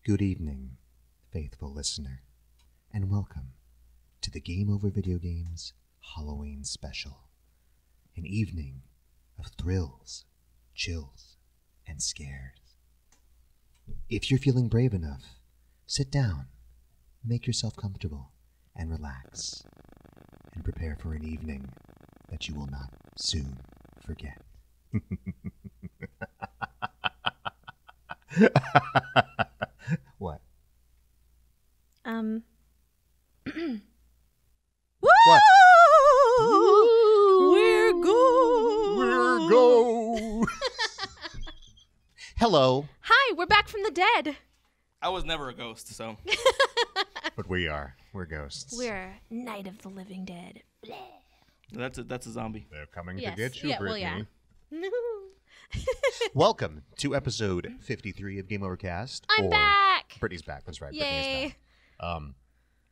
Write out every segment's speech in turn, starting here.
Good evening, faithful listener, and welcome to the Game Over Videogames Halloween Special. An evening of thrills, chills, and scares. If you're feeling brave enough, sit down, make yourself comfortable, and relax, and prepare for an evening that you will not soon forget. What? What? We're go. We're go. Hello. Hi, we're back from the dead. I was never a ghost, so. But we are. We're ghosts. We're Night of the Living Dead. That's a zombie. They're coming Yes. to get you, Yeah, well, Brittany. yeah. Welcome to episode 53 of Game Over Cast. I'm back. Brittany's back. That's right. Yay. Brittany's back.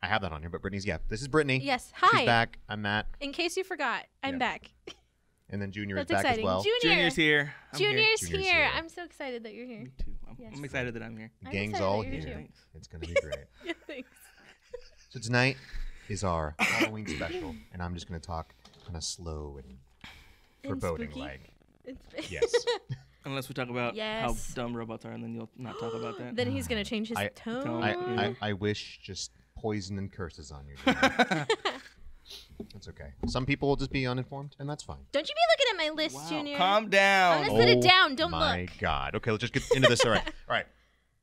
I have that on here, but Brittany's, yeah. This is Brittany. Yes. Hi. She's back. I'm Matt. In case you forgot, I'm Yeah. back. And then Junior That's is back exciting. as well. Junior's here. I'm here. Junior's Junior's here. here. I'm so excited that you're here. Me too. Yes. I'm excited that I'm here. The I'm gang's excited all that you're here. here. Thanks. It's going to be great. Yeah, thanks. So tonight is our Halloween special, and I'm just going to talk kind of slow and foreboding spooky. like. It's Yes. Unless we talk about Yes. how dumb robots are, and then you'll not talk about that. Then he's gonna change his I- tone. I wish just poison and curses on you. Junior. That's okay. Some people will just be uninformed, and that's fine. Don't you be looking at my list, Wow. Junior. Calm I'm down. gonna sit it down. Don't my look. God. Okay, let's just get into this. All right. All right.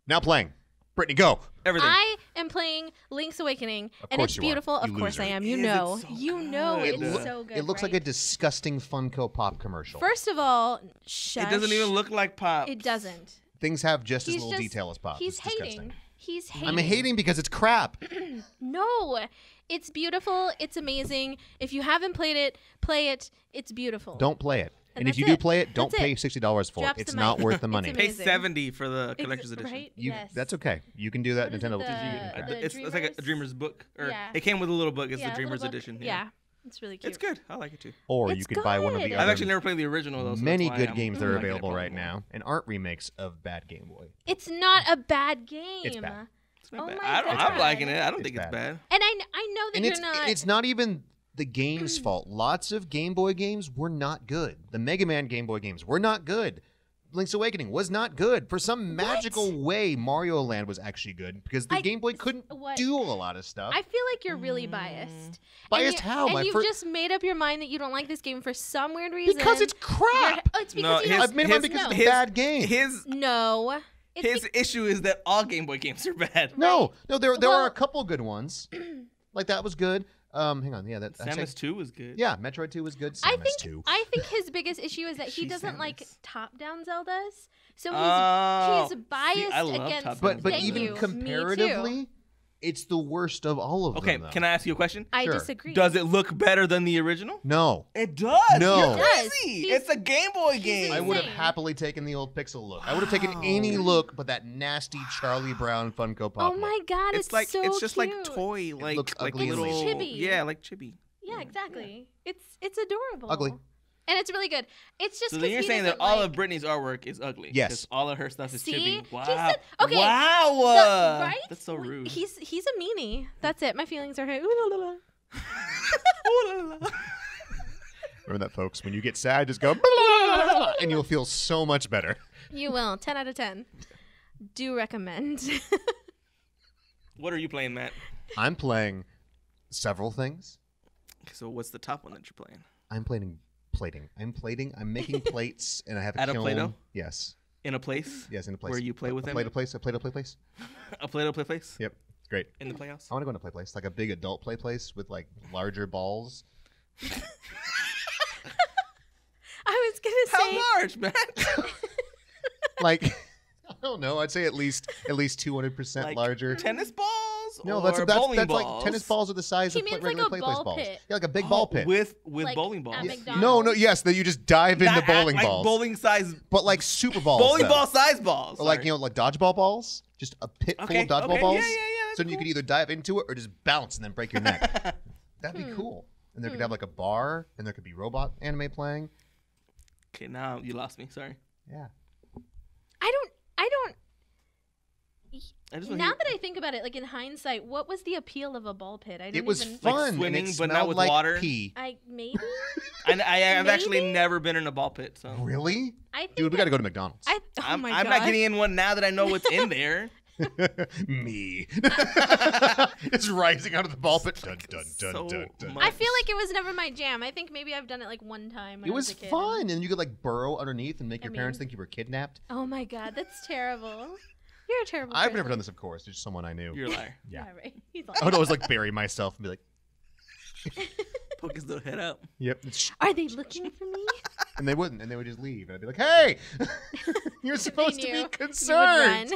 Now playing. Brittany, go. Everything. I am playing Link's Awakening, Of and course it's you are. beautiful. You Of course loser. I am. You Is it know. so You know good? it's It so good. It looks like a right? disgusting Funko Pop commercial. First of all, shush. It doesn't even look like pop. It doesn't. Things have just as He's little just- detail as Pop. He's It's disgusting. hating. He's hating. I'm hating because it's crap. No, it's beautiful. It's amazing. If you haven't played it, play it. It's beautiful. Don't play it. And And if you that's do it. play it, don't That's pay it. $60 for Drops it. It's the not mic. worth the It's money. amazing. Pay 70 for the Ex- collector's edition. Right? You, Yes. That's okay. You can do that. What is it, Nintendo will the- teach you. the It's like a Dreamers? Dreamer's book. Or Yeah. It came with a little book. It's Yeah, the a Dreamer's little book. edition. Yeah. It's really cute. It's good. I like it too. Or It's you could buy one of the good. other I've actually never played the original though. So many that's why good I'm games that are liking it available more. right now and art remakes of bad Game Boy. It's not a bad game. It's bad. It's not Oh bad. my I'm God. liking it. I don't It's think it's bad. bad. And I know that And you're it's not even the game's fault. Lots of Game Boy games were not good. The Mega Man Game Boy games were not good. Link's Awakening was not good. For some magical way, Mario Land was actually good because the Game Boy couldn't what? do a lot of stuff. I feel like you're really biased. Biased how? And My you've fir- just made up your mind that you don't like this game for some weird reason. Because it's crap. Oh, it's because No, you his- don't. I've made mine because it's a bad game. No. It's His issue is that all Game Boy games are bad. No, there Well- are a couple good ones. Like that was good. Hang on, yeah, that Samus 2 was good. Yeah, Metroid 2 was good. I Samus think 2. I think his biggest issue is that he She's doesn't like Samus. top-down Zeldas. So Oh. he's biased See, I love against. top-down But Thank even you. Me too. comparatively, it's the worst of all of Okay, them. though. can I ask you a question? I Sure. disagree. Does it look better than the original? No. It does. No. You're It does. crazy. He's- It's a Game Boy game. I would have insane. happily taken the old pixel look. I would have taken any look but that nasty Charlie Brown Funko Pop Oh my look. God! It's like so it's just like cute. toy, like looks like ugly little and weird. Chibi. Yeah, like chibi. Yeah, exactly. It's adorable. Ugly. And it's really good. It's just So then 'cause you're he saying that doesn't all like, of Britney's artwork is ugly. Yes. 'Cause all of her stuff is See? chibi. He Wow. said- okay, Wow. right? That's so rude. He's a meanie. That's it. My feelings are hurt. Ooh, la, la, la. Remember that, folks? When you get sad, just go and you'll feel so much better. You will. 10 out of 10. Do recommend. What are you playing, Matt? I'm playing several things. So what's the top one that you're playing? I'm plating. I'm making plates, and I have a At a kiln. Play-Doh? Yes. In a place? Yes, in a place. Where you play with a them? Play-Doh place. A Play-Doh play place. A Play-Doh play place? Yep. It's great. In the playhouse? I want to go into a play place, like a big adult play place with like larger balls. I was going to say. How large, Matt? Like, I don't know. I'd say at least 200% Like larger. tennis balls? No, or that's bowling like balls? tennis balls are the size He of means regular like a play place ball balls. pit. Yeah, like a big ball pit. With Like bowling balls. at Yeah. McDonald's. No, yes, that you just dive into Not bowling like balls. bowling size, But like super balls. bowling though. ball size balls. Or like, Sorry. you know, like dodgeball balls. Just a pit full Okay, of dodgeball okay, balls. yeah, that's So then you cool. could either dive into it or just bounce and then break your neck. That'd be cool. And there could have like a bar, and there could be robot anime playing. Okay, now you lost me. Sorry. Yeah. I don't Now that I think about it, like in hindsight, what was the appeal of a ball pit? I didn't It was even... fun. Like and swimming, it but not smelled with like water? pee. Maybe. And I've actually Maybe? never been in a ball pit, so Really? I think Dude, we got to go to McDonald's. Oh I'm my not gosh. getting in one now that I know what's in there. Me. It's rising out of the ball pit. Dun, dun, dun, So dun, dun. much. I feel like it was never my jam. I think maybe I've done it like one time. When It I was a kid. fun, and you could like burrow underneath and make I your parents mean- think you were kidnapped. Oh my god, that's terrible. You're a terrible. I've never person. done this, of course. It's just someone I knew. You're a liar. Yeah. Right. He's like, I would always like bury myself and be like, Poke his little head out. "Yep," it's- are they looking for me? and they wouldn't, and they would just leave, and I'd be like, "Hey, you're supposed to knew. be You would concerned."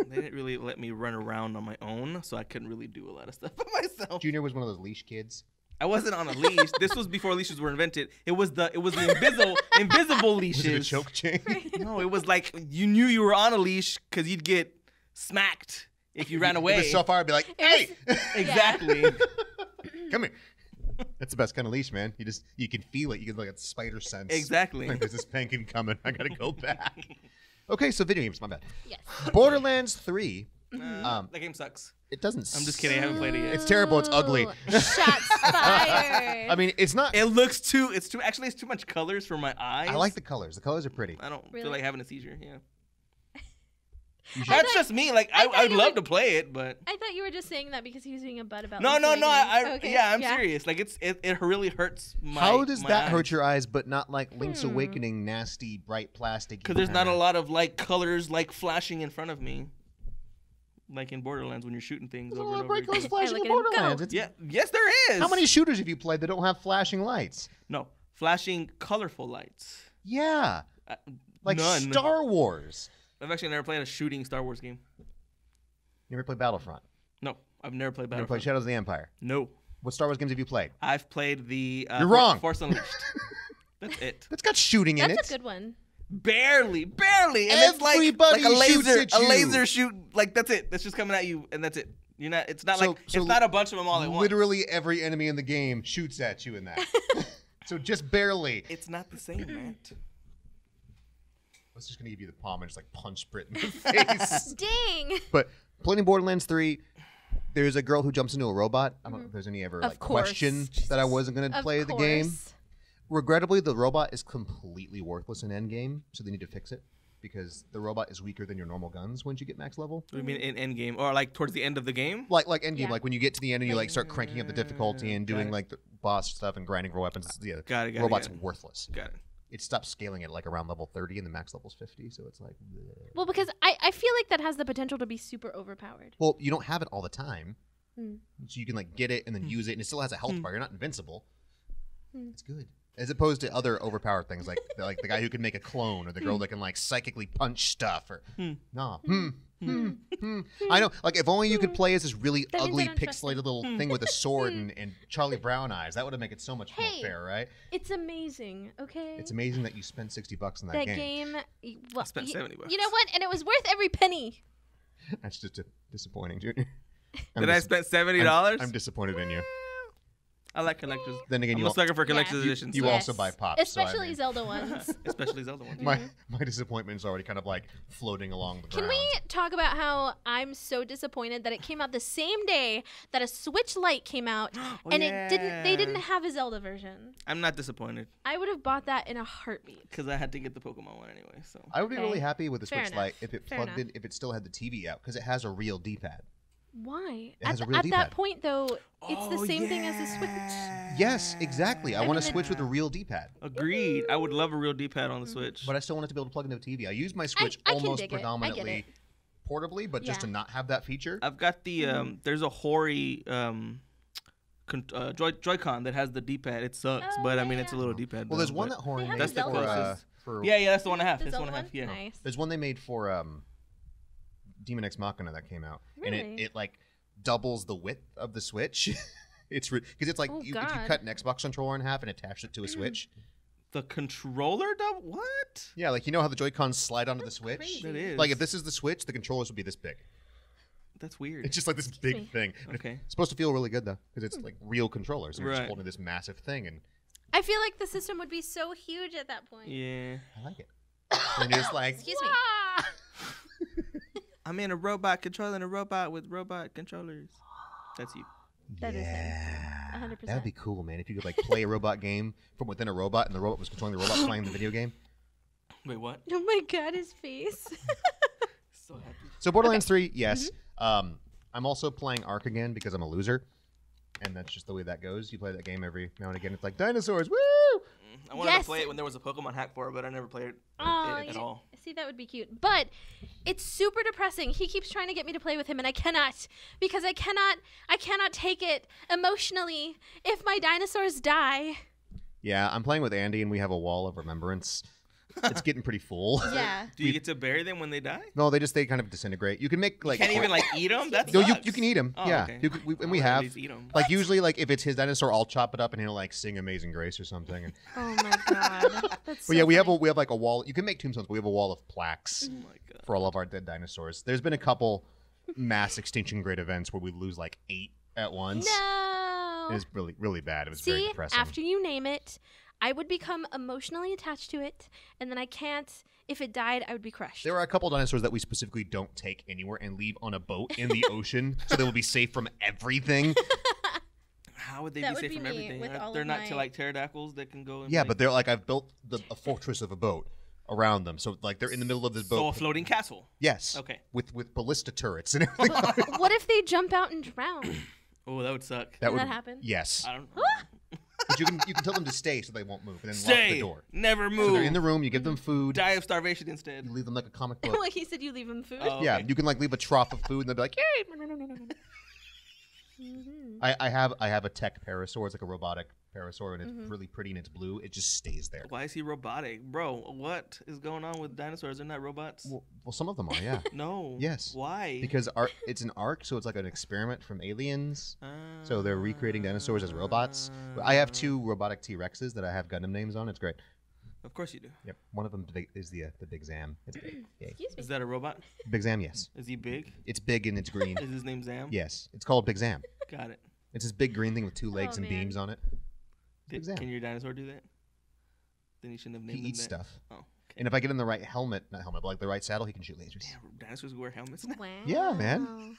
They didn't really let me run around on my own, so I couldn't really do a lot of stuff by myself. Junior was one of those leash kids. I wasn't on a leash. This was before leashes were invented. It was the invisible Was it a leashes. choke chain? No, it was like you knew you were on a leash because you'd get smacked if you ran away. If it's so far, I'd be like, "Hey, Exactly. come here." That's the best kind of leash, man. You can feel it. You get like a spider sense. Exactly. Like, there's this pankin coming. I gotta go back. Okay, so video games. My bad. Yes. Borderlands 3. That game sucks. It doesn't. I'm just kidding. I haven't played it yet. It's terrible. It's ugly. Ooh, Shots fired. I mean, it's not. It looks too. It's too much colors for my eyes. I like the colors. The colors are pretty. I don't Really? feel like having a seizure. Yeah. You should- That's just me. Like I thought I'd you love would- to play it, but I thought you were just saying that because he was being a butt about. no. Link's Awakening. Okay, Yeah, I'm serious. Like it really hurts my. How does my that eyes. hurt your eyes, but not like Link's Awakening, nasty, bright plastic? Because there's not a lot of like colors like flashing in front of me, like in Borderlands when you're shooting things There's a over lot and of over bright colors again. flashing look in at him go. Borderlands. It's- Yeah, yes, there is. How many shooters have you played that don't have flashing lights? No, flashing colorful lights. Yeah, like None. Star Wars. I've actually never played a shooting Star Wars game. You ever played Battlefront? No, I've never played You ever Battlefront. played Shadows of the Empire? No, What Star Wars games have you played? I've played the. You're wrong. Force Unleashed. That's it. That's got shooting in That's it. a good one. Barely, and it's like Everybody a shoots laser, at a you. laser shoot. Like that's it. That's just coming at you, and that's it. You're not. It's not So- like so it's not a bunch of them all at once. Literally every enemy in the game shoots at you in that. So just barely. It's not the same, Matt. I was just gonna give you the palm and just like punch Brit in the face. Dang. But playing Borderlands 3, there's a girl who jumps into a robot. I don't know if there's any ever Of like course. question that I wasn't gonna Of play the course. game. Regrettably, the robot is completely worthless in endgame, so they need to fix it because the robot is weaker than your normal guns once you get max level. What do you mean in endgame or like towards the end of the game? Like endgame, Yeah. like when you get to the end and you like start cranking up the difficulty and Got doing it. like the boss stuff and grinding for weapons. Yeah, Got it, robot's got it. worthless. Got it. It stops scaling at like around level 30 and the max level's 50, so it's like, bleh. Well, because I feel like that has the potential to be super overpowered. Well, you don't have it all the time, Hmm. so you can like get it and then use it, and it still has a health bar. You're not invincible. Hmm. It's good, as opposed to other overpowered things like the guy who can make a clone or the girl that can like psychically punch stuff or no. I know, like if only you could play as this really That means ugly I don't trust pixelated little thing with a sword and Charlie Brown eyes. That would have made it so much more Hey. fair, right? It's amazing. Okay. It's amazing that you spent $60 on that that game. Well, spent $70. You know what? And it was worth every penny. That's just disappointing, Junior. Did I spend $70? I'm disappointed in you. I like collectors. Then again, I'm you a al- sucker for collector's You- editions. you so- also buy pops, so I Especially mean- Zelda ones. especially Zelda ones. My disappointment's already kind of like floating along the Can ground. we talk about how I'm so disappointed that it came out the same day that a Switch Lite came out and they didn't have a Zelda version. I'm not disappointed I would have bought that in a heartbeat. because I had to get the Pokemon one anyway. So I would be Okay. really happy with the Fair Switch enough. Lite if it Fair plugged enough. in, if it still had the TV out, because it has a real D-pad. Why? It has At, a real at D-pad. that point, though, it's the same thing as a Switch. Yes, exactly. I want a mean, Switch with a real D-pad, agreed. I would love a real D-pad on the Switch. but I still want it to be able to plug into a TV. I use my Switch I can almost dig it. I get predominantly it. portably, but just to Yeah. not have that feature. I've got the there's a Hori Joy-Con that has the D-pad. It sucks, Oh, but I yeah, mean it's a yeah. little D-pad. Well, there's though, one but- that Hori They have made the Zelda for, closest. for Yeah, that's the one I have. The That's the Zelda one I have. one? Yeah. Nice. There's one they made for Demon X Machina that came out, and Really? it like doubles the width of the Switch. It's because it's like Oh, if you God. cut an Xbox controller in half and attach it to a Switch. The controller double? What? Yeah, like you know how the Joy-Cons slide onto the Switch. crazy. That is. Like if this is the Switch, the controllers would be this big. That's weird. It's just like this Excuse big me. thing. Okay. It's supposed to feel really good though, because it's like real controllers. And you're just Right. holding this massive thing, and I feel like the system would be so huge at that point. Yeah. I like it. And you're just like, Excuse me. I'm in a robot controlling a robot with robot controllers. That's you. That is him. 100%. That would be cool, man. If you could like play a robot game from within a robot, and the robot was controlling the robot playing the video game. Wait, what? Oh my god, his face. So happy. So Borderlands 3, yes. I'm also playing Ark again because I'm a loser, and that's just the way that goes. You play that game every now and again. It's like dinosaurs, woo! I wanted to play it when there was a Pokemon hack for it, but I never played it at all. See, that would be cute. But it's super depressing. He keeps trying to get me to play with him, and I cannot, because I cannot take it emotionally if my dinosaurs die. Yeah, I'm playing with Andy, and we have a wall of remembrance. It's getting pretty full. Yeah. Do you get to bury them when they die? No, they kind of disintegrate. You can make like You can't even like eat them. That's no, you can eat them. Oh, yeah, okay. and we have Eat 'em. like usually like if it's his dinosaur, I'll chop it up and he'll like sing Amazing Grace or something. And, Oh my god. That's but yeah, we have like a wall. You can make tombstones, but we have a wall of plaques Oh my god. for all of our dead dinosaurs. There's been a couple mass extinction grade events where we lose like 8 at once. No. It was really really bad. It was See, very depressing. after you name it, I would become emotionally attached to it, and then I can't. If it died, I would be crushed. There are a couple dinosaurs that we specifically don't take anywhere and leave on a boat in the ocean, so they will be safe from everything. How would they That be would safe be from me everything? with all They're of not my- to like pterodactyls that can go. And Yeah, like, but they're like I've built a fortress of a boat around them, so like they're in the middle of this boat. so a floating castle. Yes. Okay. With ballista turrets and everything. What if they jump out and drown? Oh, that would suck. Can that happen? Yes. I don't. But you can tell them to stay so they won't move, and then lock Stay. the door. Never So move. they're in the room. You give them food. Die of starvation instead. You leave them like a comic book. Well, he said you leave him food. Oh, Yeah, okay. you can like leave a trough of food, and they'll be like, "Yay!" I have a tech parasaur. It's like a robotic parasaur, and it's really pretty, and it's blue. It just stays there. Why is he robotic, bro? What is going on with dinosaurs? They're not robots. Well, some of them are, yeah. No. Yes. Why? Because it's an arc, so it's like an experiment from aliens. So they're recreating dinosaurs as robots. I have 2 robotic T-Rexes that I have Gundam names on. It's great. Of course you do. Yep. One of them is the Big Zam. It's big. Yay. Excuse me. Is that a robot? Big Zam, yes. Is he big? It's big and it's green. Is his name Zam? Yes. It's called Big Zam. Got it. It's this big green thing with 2 legs and man. beams on it. Big Zam. Can your dinosaur do that? Then you shouldn't have He named him eats that. stuff. Oh, okay. And if I get him the right helmet, not helmet, but like the right saddle, he can shoot lasers. Damn, dinosaurs wear helmets now. Wow. Yeah, man.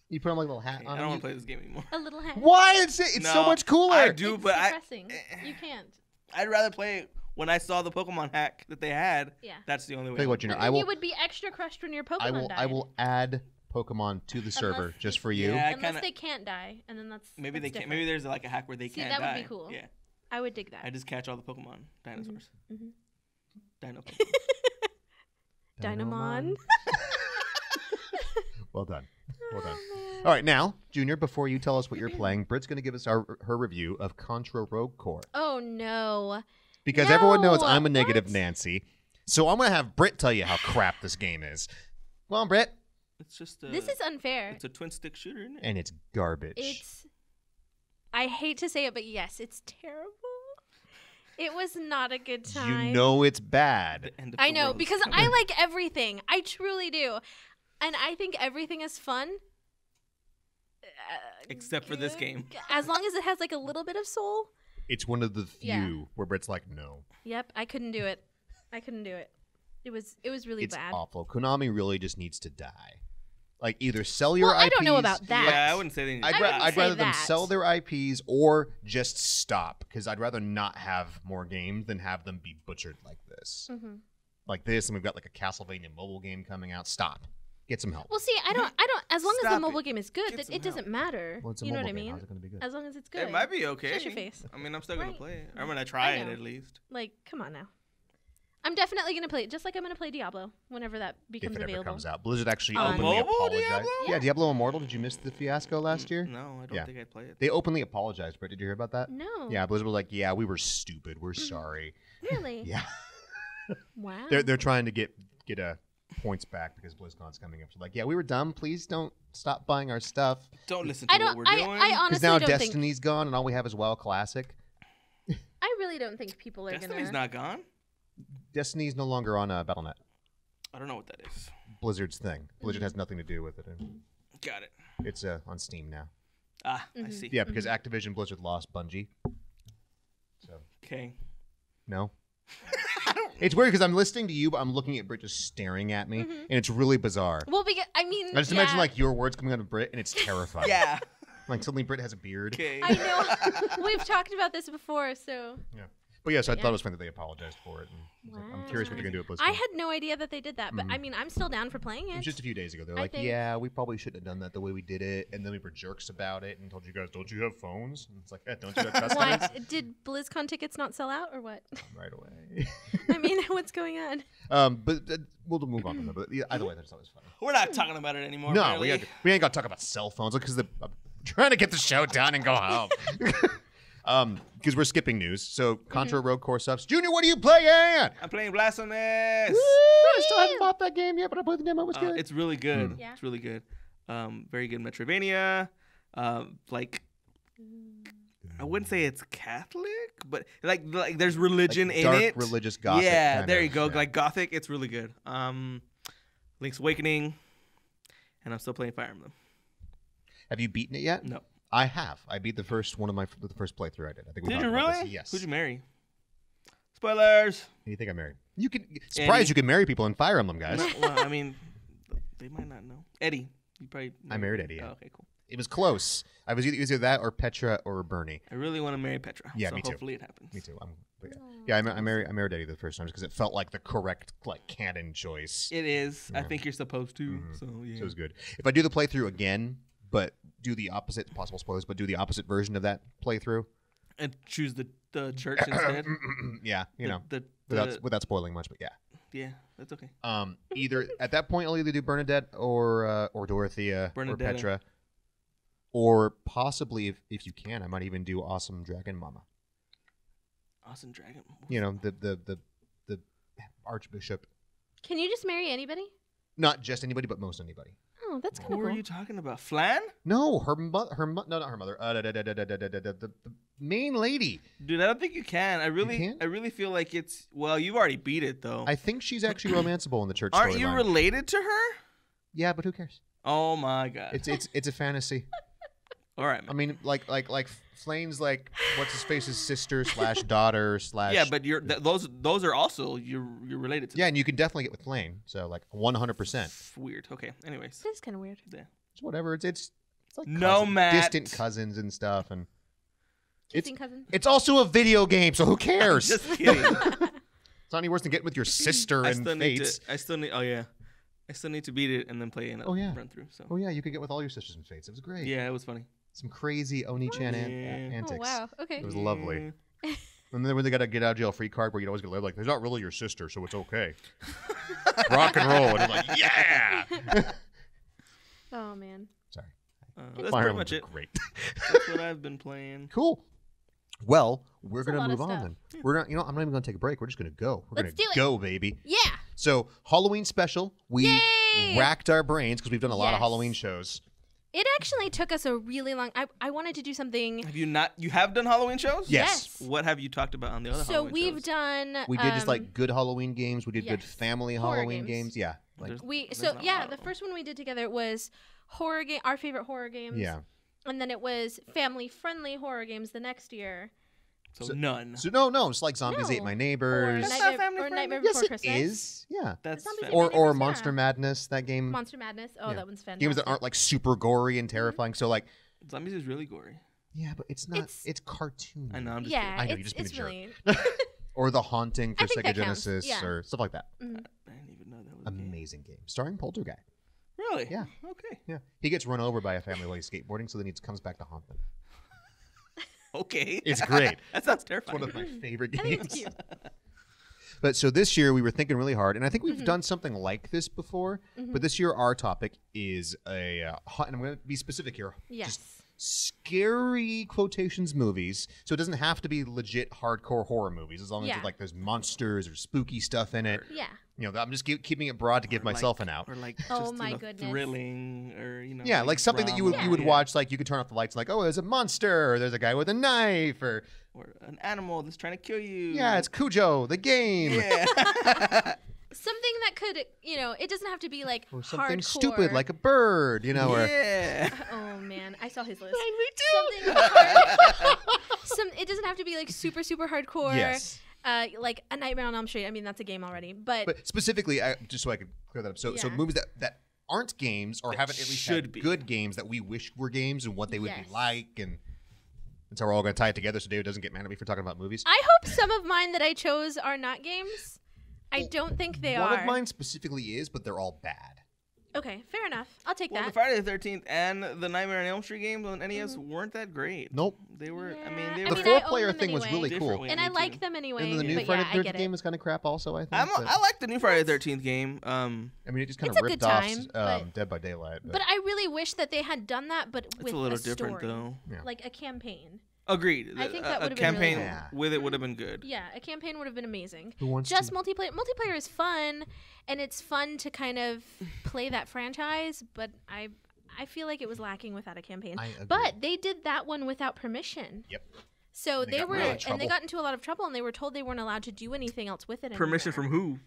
You put him like a little hat Okay, on I don't him. want to play this game anymore. A little hat. Why? It's so No, much cooler. I do, It's but depressing. You can't. I'd rather play it when I saw the Pokemon hack that they had. Yeah. That's the only way. Tell you what, Junior, But then you would be extra crushed when your Pokemon died. I will add Pokemon to the server just for you. Yeah. Unless kinda- they can't die, and then that's Maybe that's they can't. different. Maybe there's like a hack where they See, can't that would die. be cool. Yeah. I would dig that. I just catch all the Pokemon dinosaurs. Mhm. Dino Pokemon. Dynamon. Well done. Well done. Oh, man. All right, now, Junior, before you tell us what you're playing, Britt's going to give us her review of Contra Rogue Core. Oh no. Because everyone knows No, I'm a negative what? Nancy. So I'm going to have Britt tell you how crap this game is. Go on, Britt. It's just. This is unfair. It's a twin stick shooter, isn't it? And it's garbage. It's. I hate to say it, but yes, it's terrible. It was not a good time. You know it's bad. The end of I the know world is because coming. I like everything. I truly do, and I think everything is fun. Except for this game. As long as it has like a little bit of soul. It's one of the few Yeah. where Britt's like, no. Yep, I couldn't do it. I couldn't do it. It was really It's bad. awful. Konami really just needs to die. Like, either sell your Well, IPs. I don't know about that. Yeah, I wouldn't say they need. I wouldn't I'd say rather them that. sell their IPs or just stop, because I'd rather not have more games than have them be butchered like this. Mhm. Like this, and we've got like a Castlevania mobile game coming out. Stop. Get some help. Well, see, I don't. As long as the Stop mobile it. game is good, Get some it doesn't matter. Well, it's a You know what I mobile game. mean? How's it going to be good? As long as it's good. It might be okay. Shut your face. I mean, I'm still gonna Right. play it. I'm gonna try I it know. at least. Like, come on now. I'm definitely gonna play it, just like I'm gonna play Diablo whenever that If becomes it ever available. comes out. Blizzard actually On openly mobile apologized. Diablo? Yeah, Diablo Immortal. Did you miss the fiasco last year? No, I don't Yeah. think I'd play it. They openly apologized, Britt. Did you hear about that? No. Yeah, Blizzard was like, yeah, we were stupid. We're sorry. Really? Yeah. Wow. They're trying to get points back because BlizzCon's coming up. So like, yeah, we were dumb. Please don't stop buying our stuff. Don't listen to I what don't. we're I doing. honestly Because now don't think. Destiny's gone, and all we have is WoW Classic. I really don't think people are Destiny's gonna. not gone. Destiny's no longer on Battle.net. I don't know what that is. Blizzard's thing. Blizzard has nothing to do with it. Got it. It's on Steam now. Ah, Mm-hmm. I see. Yeah, because Activision Blizzard lost Bungie. So Okay. no. It's weird because I'm listening to you, but I'm looking at Britt just staring at me, and it's really bizarre. Well, because I mean, I just imagine like your words coming out of Britt, and it's terrifying. Yeah. Like suddenly Britt has a beard. Okay. I know. We've talked about this before, so. Yeah. But yes, I thought it was funny that they apologized for it. And like, I'm curious what they're gonna do at BlizzCon. I had no idea that they did that, but I mean, I'm still down for playing It it. was just a few days ago. They're I like, think- yeah, we probably shouldn't have done that the way we did it, and then we were jerks about it and told you guys, don't you have phones? And it's like, don't you have customers? What? Did BlizzCon tickets not sell out, or what? Right away. I mean, what's going on? But we'll move on from that. But either way, that's always funny. We're not talking about it anymore. No, apparently. we ain't got to talk about cell phones because I'm trying to get the show done and go home. Because we're skipping news. So, Contra Rogue Core subs. Junior, what are you playing? I'm playing Blasphemous. I still haven't bought that game yet, but I played the demo. It was good. It's really good. Yeah. It's really good. Very good Metroidvania. Like, I wouldn't say it's Catholic, but like there's religion in dark, it. religious gothic. Yeah, kind there of, you go. yeah. Like Gothic. It's really good. Link's Awakening, and I'm still playing Fire Emblem. Have you beaten it yet? No. I have. I beat the first playthrough I did. I think we Did talked you about really? this. Yes. Who'd you marry? Spoilers. Who do you think I married? You can surprised Eddie. you can marry people in Fire Emblem, guys. No, well, I mean, they might not know. Eddie. You probably. I married Eddie, yeah. Oh, okay, cool. It was close. I was either that or Petra or Bernie. I really want to marry Petra. Yeah, so me too. hopefully it happens. Me too. I married Eddie the first time because it felt like the correct canon choice. It is. I think you're supposed to. So yeah. So it was good. If I do the playthrough again, but do the opposite, possible spoilers, but do the opposite version of that playthrough. And choose the church instead. Yeah, The without spoiling much, but yeah. yeah, that's okay. Either at that point I'll either do Bernadette or Dorothea or Bernadetta. Petra, or possibly if you can, I might even do Awesome Dragon Mama. Awesome Dragon. You know, the Archbishop, Can you just marry anybody? not just anybody, but most anybody. Oh, that's kind Who of are cool. you talking about? Flan? No, no, not her mother. The main lady. Dude, I don't think you can. I can't? really feel like it's. Well, you've already beat it though. I think she's actually romanceable in the church Aren't you storyline. related to her? Yeah, but who cares? Oh my god. It's a fantasy. All right, I man. mean, like Flane's what's his face's sister / daughter / Yeah, but those are also you're related to. yeah, and you can definitely get with Flane. So 100%. Weird. Okay. Anyways. That is kind of weird. Yeah. It's whatever. It's like No, Matt. distant cousins and stuff, and Kissing cousin. it's also a video game, so who cares? Just kidding. It's not any worse than getting with your sister I and still need Fates. to. I still need. Oh yeah. I still need to beat it and then play another run through. So. Oh yeah, you could get with all your sisters and Fates. It was great. Yeah, it was funny. Some crazy Oni-chan Yeah. antics. Oh, wow. Okay. It was lovely. And then when they got a get out of jail free card where you'd always get live, there's not really your sister, so it's okay. Rock and roll. And it's like, yeah. Oh, man. Sorry. That's Fire pretty Emblem's much it. Great. That's what I've been playing. Cool. Well, we're That's a gonna lot of move on stuff. then. We're not. I'm not even gonna take a break. We're just gonna go. We're Let's gonna do it. go, baby. Yeah. So Halloween special. We Yay! racked our brains because we've done a lot of Yes. Halloween shows. It actually took us a really long. I wanted to do something. Have you not? You have done Halloween shows? Yes. What have you talked about on the other So Halloween we've shows? done. We did just good Halloween games. We did good yes. family Horror Halloween games. games. Yeah. There's- There's not a lot of the them. first one we did together was horror game. Our favorite horror games. Yeah. And then it was family-friendly horror games the next year. So none. So no, it's like Zombies Ate No. My Or Neighbors. That's Nightmare, not family or friendly. Nightmare Yes, Before it Christmas. is. Yeah. That's Zombies fair. Ate My Or Neighbors, Monster yeah. Madness. That game. Monster Madness. Oh, Yeah. that one's fantastic. Games that aren't super gory and terrifying. So Zombies is really gory. yeah, but it's not. It's- It's cartoon. I know. I'm just Yeah, I know, you're it's, just being it's a jerk. really. Or The Haunting for I think Sega that counts, Genesis yeah. or stuff like that. kidding. I didn't even know that was a game. Amazing game. Starring Poltergeist. Really? Yeah. Okay. Yeah. He gets run over by a family while he's skateboarding, so then he comes back to haunt them. Okay. It's great. That sounds It's terrifying. one of my favorite I games. think it's cute. But so this year we were thinking really hard, and I think we've done something like this before. But this year our topic is and I'm going to be specific here. Yes. Just scary quotations movies. So it doesn't have to be legit hardcore horror movies, as long as Yeah. there's monsters or spooky stuff in it. Yeah. I'm just keeping it broad to give myself an out. Or like Oh just, my goodness. thrilling or Yeah, like something that you would drama. watch. Like you could turn off the lights, like, oh, there's a monster, or there's a guy with a knife, or Or an animal that's trying to kill you. yeah, it's Cujo the game. Yeah. Something that could, it doesn't have to be like Or something hardcore. stupid like a bird, or yeah. Oh man, I saw his list. Me too. Something hard. It doesn't have to be like super hardcore. Yes. like A Nightmare on Elm Street. I mean, that's a game already, But specifically, just so I could clear that up. So Yeah. movies that aren't games or haven't at least should had be. good games that we wish were games and what they would Yes. be like, and so we're all going to tie it together so David doesn't get mad at me for talking about movies. I hope some of mine that I chose are not games. I don't think they One are. of mine specifically is, but they're all bad. Okay, fair enough. I'll take Well, the that. Friday the 13th and the Nightmare on Elm Street games on NES weren't that great. Nope. They were. I Yeah. mean, they I The were. mean, I four-player own them thing was anyway. really cool. Different. And Me I too. like them anyway. And the new but Friday yeah, the I get 13th game it. is kind of crap also, I think. I like the new Friday the 13th game. I mean, it just kind It's of a ripped good off time, but- Dead by Daylight. But I really wish that they had done that, but with It's a little story. different though. Yeah. Like a campaign. Agreed. I think that a would've been really campaign cool. Yeah. with it would have been good. Yeah, a campaign would have been amazing. Who wants Just to? multiplayer. Multiplayer is fun, and it's fun to kind of play that franchise. But I feel like it was lacking without a campaign. I agree. But they did that one without permission. Yep. So They they got were, in a lot of and trouble. they got into a lot of trouble, and they were told they weren't allowed to do anything else with it. Permission from who?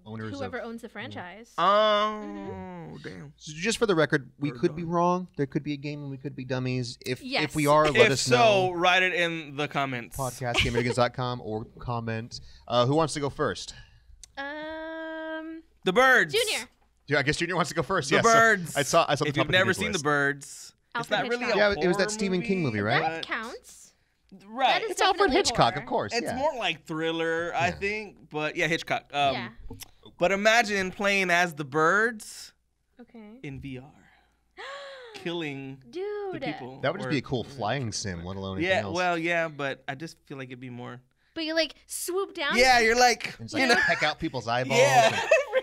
Owners whoever of, owns the franchise. Oh, damn. So just for the record, we Bird could be dog. wrong. There could be a game and we could be dummies. If Yes. we are, let If us so, know. write it in the comments. Podcast GameOverVideogames.com or comment. Who wants to go first? The birds. Junior. Yeah, I guess Junior wants to go first. The yes. birds. I saw the If top you've of never Junior's seen list. the birds, it's Alfred not really Hitchcock. a Yeah, it was that horror Stephen King movie, right? That counts. Right. That is It's Alfred definitely Hitchcock, horror. of course. It's yeah. more like thriller, I Yeah. think. But yeah, Hitchcock. Yeah. But imagine playing as the birds Okay. in VR, killing the Dude. people. That would just be a or- cool flying sim, let alone anything Yeah, else. well, yeah, but I just feel like it'd be more. But you like swoop down. Yeah, you're like, And it's you like know, peck out people's eyeballs. yeah, and-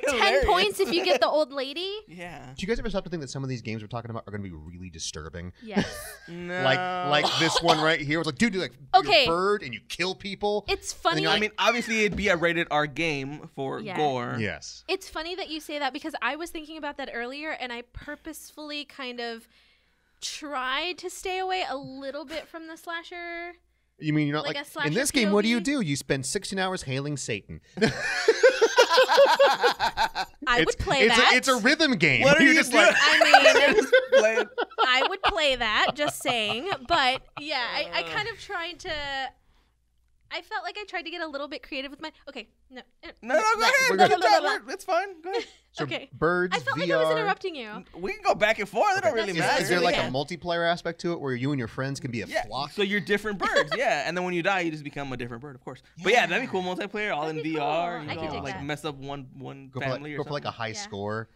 10 hilarious. points if you get the old lady. Yeah. Do you guys ever stop to think that some of these games we're talking about are going to be really disturbing? Yes. No. Like this one right here. It's like, dude, you're like Okay. you're a bird and you kill people. It's funny. I mean, obviously, it'd be a rated R game for Yeah. gore. Yes. It's funny that you say that because I was thinking about that earlier, and I purposefully kind of tried to stay away a little bit from the slasher. You mean you're not Like like, a slasher in this game? What do you POV? do? You spend 16 hours hailing Satan. I would play that. It's a rhythm game. What are You're you just doing? like, I mean, Play it. I would play that, just saying. But yeah, I kind of tried to. I felt like I tried to get a little bit creative with my. Okay, no. No, go ahead. We're No, good. no, no, it's fine. Go ahead. so okay. birds, I felt VR. like I was interrupting you. We can go back and forth. It don't really That's matter. Is there like Yeah. a multiplayer aspect to it where you and your friends can be a Yeah, flock? so you're different birds, yeah, and then when you die, you just become a different bird, of course. But yeah, that'd be cool multiplayer, all That'd in be VR. cool. You I could know, dig like that. mess up one Go for family like, or go for like a something. high Yeah. score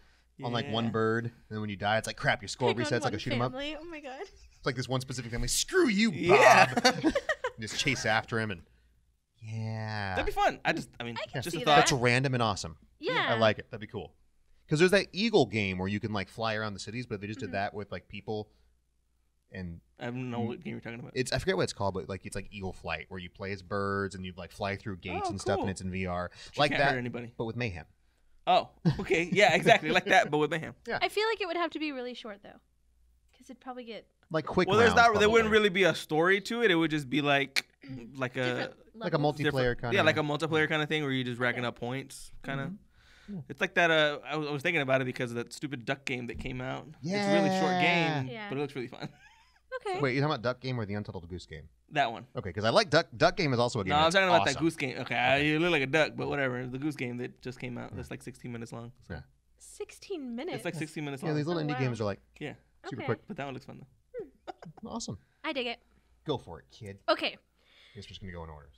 on like one Yeah. bird, and then when you die, it's like crap. Your score Pick on resets like one a shoot 'em up. family. Oh my god. It's like this one specific family. Screw you, Bob. Yeah. Just chase after him and yeah. That'd be fun. I mean, I can just see a that. That's thought. random and awesome. Yeah. I like it. That'd be cool. Because there's that Eagle game where you can like fly around the cities, but they just did that with like people, and I don't know what game you're talking about. I forget what it's called, but like it's like Eagle Flight where you play as birds and you like fly through gates Oh, and stuff, cool. and it's in VR You like can't that, hurt anybody. but with mayhem. Oh, okay, yeah, exactly, like that, but with mayhem. I feel like it would have to be really short though, because it'd probably get Like quick. Well, there's rounds, not. There probably. wouldn't really be a story to it. It would just be like different like a levels. multiplayer different- kind of. Yeah, like a multiplayer kind of thing where you're just racking Okay. up points, kind of. Yeah. It's like that. I was thinking about it because of that stupid duck game that came out. It's a really short game, Yeah. but it looks really fun. Okay. Wait, you're talking about Duck Game or the Untitled Goose Game? That one. Okay, because I like Duck Game is also a game. No, I'm that's talking about that awesome. goose game. Okay, you look like a duck, but whatever. The goose game that just came out. That's like 16 minutes long. Yeah. 16 minutes. It's like 16 minutes Yeah, long. these little Oh, indie wow. games are like Yeah, super Okay. quick. but that one looks fun though. Awesome. I dig it. Go for it, kid. Okay. I guess we're just gonna go in order.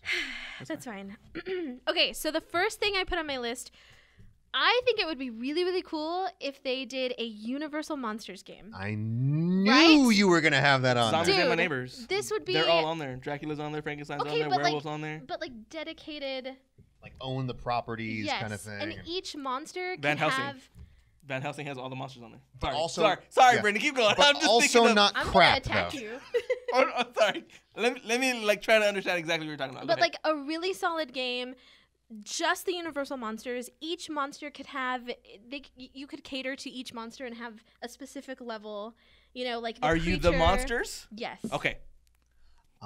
so. That's fine. Okay, so the first thing I put on my list, I think it would be really, really cool if they did a Universal Monsters game. I knew Right? you were gonna have that on. Zombies there. and my Dude, neighbors. This would be They're all on there. Dracula's on there. Frankenstein's Okay, on there. but, like, Werewolves on there. but like dedicated. Like own the properties Yes, kind of thing. and each monster Van can Helsing. have. Van Helsing has all the monsters on there. But Sorry, also- sorry, yeah. Brendan, keep going. but I'm just also thinking of, not I'm crap gonna attack though. you. Oh, sorry. Let me like try to understand exactly what you're talking about. Go But ahead. like a really solid game, just the Universal monsters. Each monster could have you could cater to each monster and have a specific level. You know, like the are you the creature- monsters? Yes. Okay.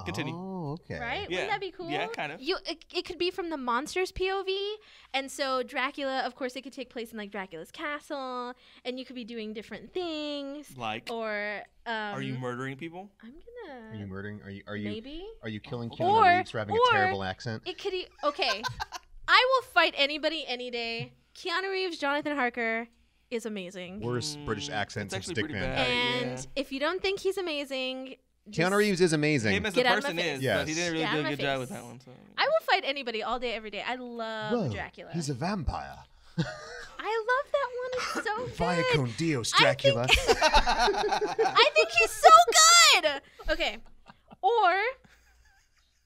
Continue. Oh, okay. Right? Yeah. Wouldn't that be cool? Yeah, kind of. It could be from the monster's POV, and so Dracula, of course, it could take place in like Dracula's castle, and you could be doing different things. Like, Or are you murdering people? I'm gonna. Are you murdering? Are you? Maybe. Are you killing Or- Keanu Reeves for having a terrible accent? It could. Okay, I will fight anybody any day. Keanu Reeves, Jonathan Harker is amazing. Worst British accent It's since actually pretty Stickman. bad. And yeah. if you don't think he's amazing, Keanu Reeves is amazing. Him as a Get out of my person face. is, Yes. but he didn't really Get out do of a my good job face. with that one. So. I will fight anybody all day, every day. I love Whoa, Dracula. he's a vampire. I love that one. It's so Via good. con Dios, Dracula. I think he's so good. Okay. Or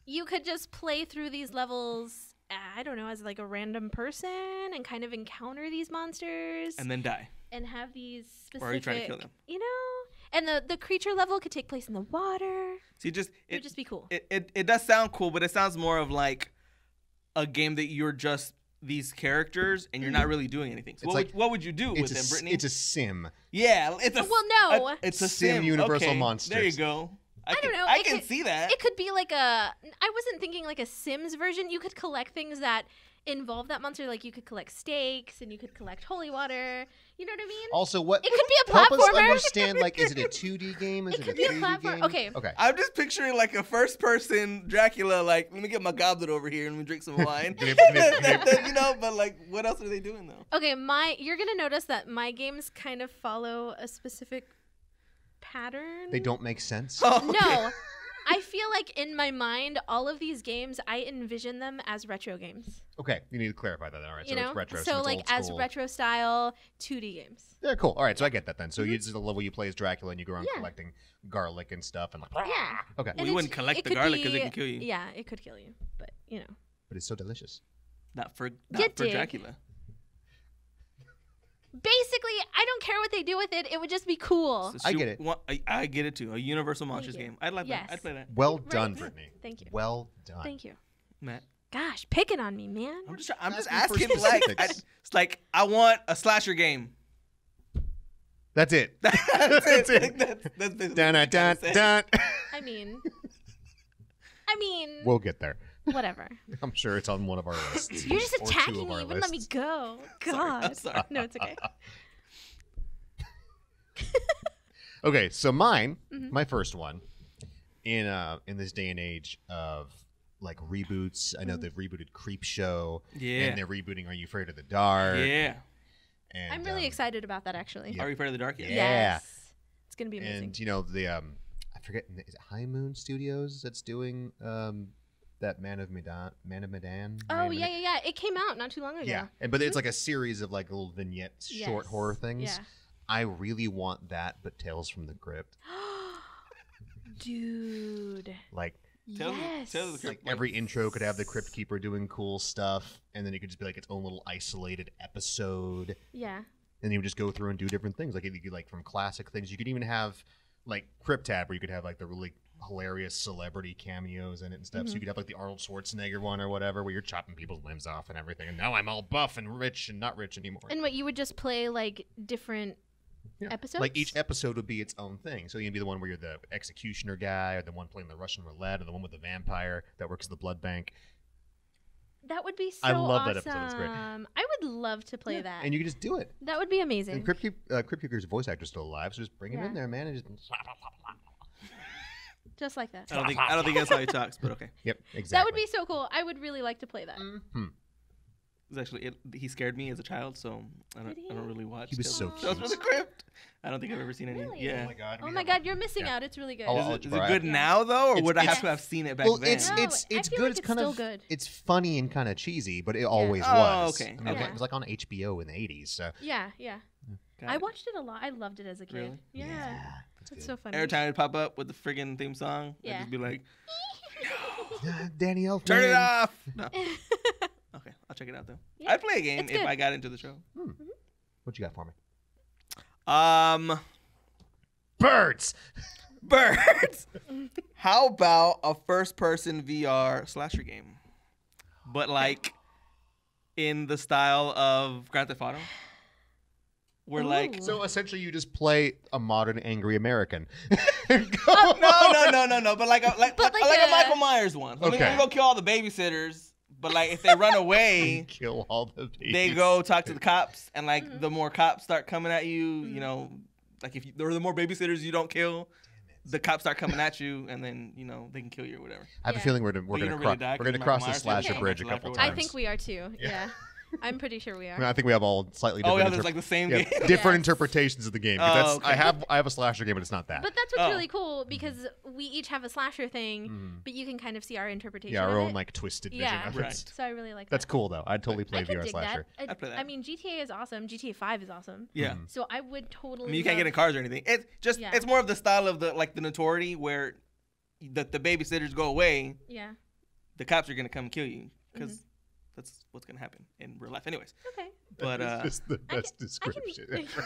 you could just play through these levels, I don't know, as like a random person and kind of encounter these monsters And then die. and have these specific, Or are you trying to kill them? You know? And the creature level could take place in the water. So It would just be cool. It does sound cool, but it sounds more of like a game that you're just these characters and you're not really doing anything. So what would you do with them, Brittany? It's a sim. Yeah, it's a Well, no. it's a Sim sim. Universal Okay, Monsters. There you go. I don't know. I It can could- see that. It could be like I wasn't thinking like a Sims version. You could collect things that involve that monster. Like you could collect steaks and you could collect holy water. You know what I mean? Also, what? It could be a Help us platformer. understand. Like, is it a 2D game? Is It it, could a be a 3D platform. game? Okay. Okay. I'm just picturing like a first-person Dracula. Like, let me get my goblet over here and we drink some wine. Give You know, but like, what else are they doing though? Okay, you're gonna notice that my games kind of follow a specific pattern. They don't make sense. Oh, okay. No. I feel like in my mind, all of these games, I envision them as retro games. Okay, you need to clarify that. All right, You so know, it's retro. so it's like old as school. retro style 2D games. Yeah, cool. All right, so I get that then. So you just a level you play as Dracula and you go around Yeah. collecting garlic and stuff and like. Yeah. Okay, And We wouldn't it's- collect it the could garlic 'cause it be- can kill you. Yeah, it could kill you, but you know. but it's so delicious. Not for dig. Dracula. Basically, I don't care what they do with it. It would just be cool. So I shoot, get it. I get it too. A Universal Monsters you. game. I'd like Yes. that. I'd play that. Well Right. done, Brittany. Thank you. Well done. Thank you. Matt. Gosh, picking on me, man. I'm just asking for asking like specifics. it's like I want a slasher game. That's it. That's That's it. Like, that's basically Dun, what dun, I'm dun, saying. dun. I mean, We'll get there. whatever. I'm sure it's on one of our lists. You're just Or two attacking of me. our You wouldn't let me lists. go. I'm God. sorry. No, it's okay. Okay, so mine, Mm-hmm. my first one, in this day and age of like reboots. I know they've rebooted Creep Show. Yeah. And they're rebooting Are You Afraid of the Dark? Yeah. And, I'm really excited about that, actually. Are you afraid of the dark yet? Yeah. Yes. It's going to be amazing. And you know the I forget, is it High Moon Studios that's doing that Man of Medan? Oh, yeah. It came out not too long ago. Yeah, but it's like a series of like little vignettes, short Yes. horror things. Yeah. I really want that, but Tales from the Crypt. Dude. Like, Tales Yes. of the Crypt. like every intro could have the Crypt Keeper doing cool stuff, and then it could just be like its own little isolated episode. Yeah. And you would just go through and do different things. Like you could like from classic things. You could even have like Cryptab, where you could have like the really hilarious celebrity cameos in it and stuff. So you could have like the Arnold Schwarzenegger one or whatever, where you're chopping people's limbs off and everything. And now I'm all buff and rich and not rich anymore. And what, you would just play like different Yeah. episodes? Like each episode would be its own thing. So you'd be the one where you're the executioner guy, or the one playing the Russian roulette, or the one with the vampire that works at the blood bank. That would be so I love awesome. that episode. It's great. I would love to play that. And you can just do it. That would be amazing. And Crypt Keeper's voice actor's still alive, so just bring him Yeah. in there, man, and just. Just like that. I don't think that's how he talks, but okay. Yep, exactly. That would be so cool. I would really like to play that. Mhm. It's actually he scared me as a child, so I Did he? don't really watch. He was so Tales from cute. the Crypt. I don't think I've ever seen any. Really? Yeah. Oh my god. Oh we my have God, a- you're missing yeah. out. It's really good. I'll- Is I'll it try good it. now though, or It's- would I have it's- to have seen it back Well, then? it's No, it's I it's feel good. like It's it's kind still of good. it's funny and kind of cheesy, but it always Oh, was. okay. I mean, Okay. it was like on HBO in the '80s. So Yeah. Got I it. watched it a lot. I loved it as a kid. Really? Yeah. that's That's good. so funny. Every time it pop up with the friggin' theme song, I'd Yeah. just be like, Danny Elfman. turn it off. No. Okay, I'll check it out though. Yeah, I'd play a game it's if good. I got into the show. What you got for me? Birds. How about a first-person VR slasher game, but like in the style of Grand Theft Auto? Where like Ooh. So essentially, you just play a modern angry American. no, but like a Michael Myers one. So Okay. you go kill all the babysitters, but like if they run away, Kill all the babies. they go talk to the cops, and like the more cops start coming at you, you know, like if there are the more babysitters you don't kill, the cops start coming at you, and then you know they can kill you or whatever. I have a feeling we're gonna cross the slasher Okay. bridge a couple I times. I think we are too. Yeah. I'm pretty sure we I are. mean, I think we have all slightly Oh different. yeah, there's like the same yeah, game. different Yes. interpretations of the game. Oh, That's, okay. I have a slasher game, but it's not that. But that's what's Oh. really cool because we each have a slasher thing, but you can kind of see our interpretation. yeah, our of own it. like twisted vision Yeah. of Right. it. So I really like That's that. cool though. I'd totally play I can VR dig slasher. that. I'd play that. I mean, GTA is awesome. GTA 5 is awesome. Yeah. So I would totally. I mean, you can't get in love- cars or anything. It's just Yeah. it's more of the style of the like the notoriety where the babysitters go away, Yeah. the cops are gonna come kill you because that's what's gonna happen in real life, anyways. Okay. But That's just the I best can- description. I can-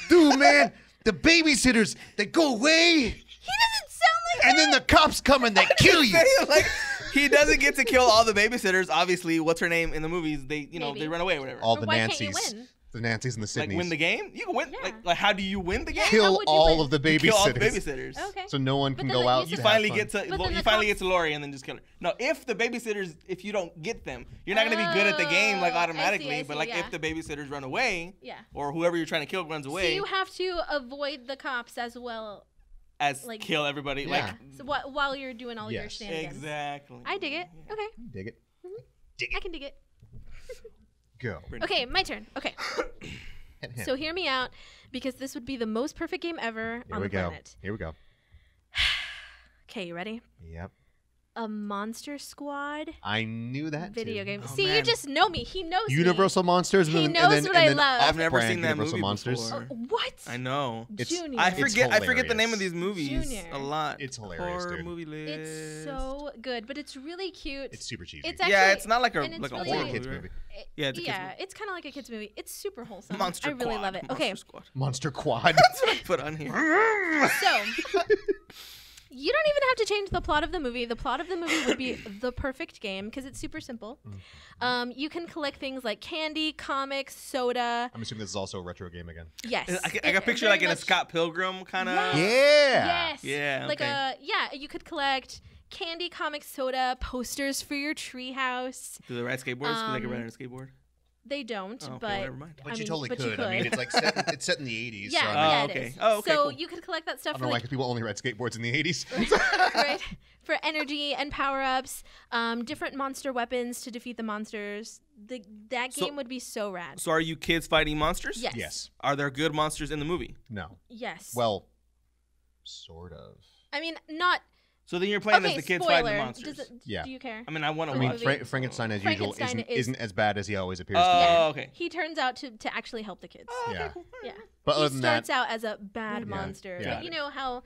Dude, man, the babysitters, they go away, He doesn't sound like and then the cops come and they kill you. like he doesn't get to kill all the babysitters. Obviously, what's her name in the movies? They Maybe. they run away or whatever. All Or the why can't you Nancys. win? The Nancys and the Like Sydneys. win the game? You can win. Yeah. Like how do you win the game? How Kill would you all win? of the You kill all the babysitters. babysitters. Okay. So no one But can then, go like, out. you You to finally have get fun. to But then you the finally cops- get to Lori and then just kill her. No, if the babysitters, if you don't get them, you're not gonna be good at the game like Oh, I see, automatically. I But see, like yeah. if the babysitters run away, Yeah. or whoever you're trying to kill runs So away, you have to avoid the cops as well. as like- kill everybody. Yeah. Like So while you're doing all your Yes. shenanigans. exactly. I dig it. Okay. Dig it. I can dig it. Go. Okay, my turn. Okay. Hit him. So hear me out because this would be the most perfect game ever Here on we the go. planet. Here we go. Okay, you ready? Yep. A Monster Squad I knew that video too. game. Oh, See, you man. just know me. He knows Universal Monsters. He and knows then, what and I then love. I've never off-brand seen that Universal movie Monsters. before. me. What? I know. It's- Junior. I It's forget the name of hilarious. these movies Junior. a lot. It's hilarious, Horror dude. movie list. It's so good, but it's really cute. It's super cheesy. It's actually, yeah, it's not like a and it's like a really- horror It's a kids movie. movie. Yeah, it's a kids movie. it's kind of like a kids movie. It's super wholesome. Monster I really Quad. love it. Monster Okay, Squad. Monster Quad. That's what I put on here. so you don't even have to change the plot of the movie. The plot of the movie would be the perfect game because it's super simple. You can collect things like candy, comics, soda. I'm assuming this is also a retro game again. Yes, I got picture like in a Scott Pilgrim kind of. Yes. Yeah. Yes. Yeah, Like okay. you could collect candy, comics, soda, posters for your treehouse. Do they ride skateboards? Because they can ride on a skateboard. They don't, Oh, okay, but well, never mind. But I you mean, totally but could. you I mean, could. it's like it's set in the 80s. Yeah, so I mean, Oh, yeah, it okay. is. Oh, okay, So cool. you could collect that I stuff don't for know why like people only ride skateboards in the 80s. right for energy and power ups, different monster weapons to defeat the monsters. That So- game would be so rad. So are you kids fighting monsters? Yes. Yes. Are there good monsters in the movie? No. Yes. Well, sort of. I mean, not. So then you're playing Okay, as the kids spoiler. fighting the monsters. Does it, Yeah. Do you care? I mean, I want I to I mean, watch. movie. Frankenstein, as usual, Frankenstein isn't as bad as he always appears to Oh, okay. He turns out to actually help the kids. Oh, okay, Yeah. cool. Yeah. But He other than that, starts out as a bad monster. yeah. But you know how.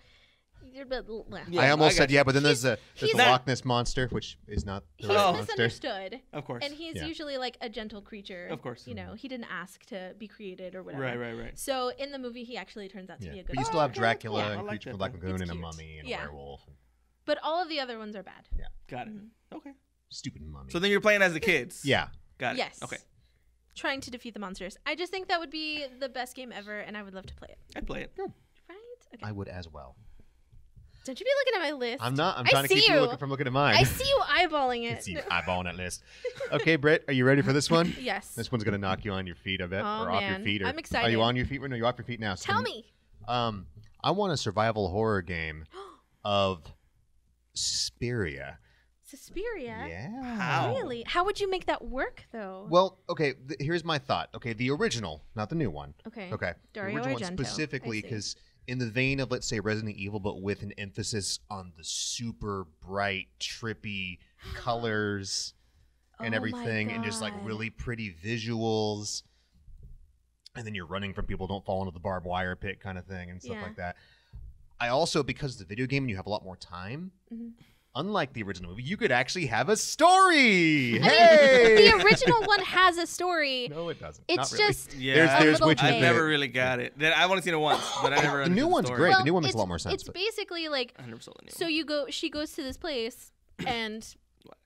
Yeah, I almost I said got yeah, but then there's He's- the he's- Loch Ness monster, which is not the He's right Oh. monster. misunderstood. Of course. And he's Yeah. usually like a gentle creature. Of course. You know, he didn't ask to be created or whatever. Right, right, right. So in the movie, he actually turns out to Yeah. be a But good you guy. still have okay, Dracula cool. I and like Creature from that, the Black though. Lagoon It's and a cute. mummy and Yeah. a werewolf. But all of the other ones are bad. Got it. Mm-hmm. Okay. Stupid mummy. So then you're playing as the kids. yeah. Got it. Yes. Okay. Trying to defeat the monsters. I just think that would be the best game ever, and I would love to play it. I'd play it. Right? Okay. I would as well. Don't you be looking at my list. I'm not. I'm I trying to keep see you you. from looking at mine. I see you eyeballing it. It's you eyeballing that list. Okay, Britt, are you ready for this one? Yes. This one's gonna knock you on your feet, I bet, Oh, or off your man. feet. Or, I'm Are excited. you on your feet? No, you're off your feet now. So Tell me. I want a survival horror game of Suspiria. Suspiria? Yeah. How? Really? How would you make that work, though? Well, okay. Here's my thought. Okay, the original, not the new one. Okay. Okay. Dario the original one Argento. specifically I see. because in the vein of, let's say, Resident Evil, but with an emphasis on the super bright, trippy colors and Oh my everything, and just like God. really pretty visuals. And then you're running from people, don't fall into the barbed wire pit kind of thing and stuff Yeah. like that. I also, because it's a video game and you have a lot more time, Mhm. unlike the original movie, you could actually have a story. I mean, Hey! the original one has a story. No, it doesn't. It's Not really. just Yeah. There's little witches vague. I've in never it. really got it. I've only seen it once, but I never. The new understood one's story. great. well, the new one makes it's, a lot more sense. It's but- basically like I never saw the new so one. she goes to this place and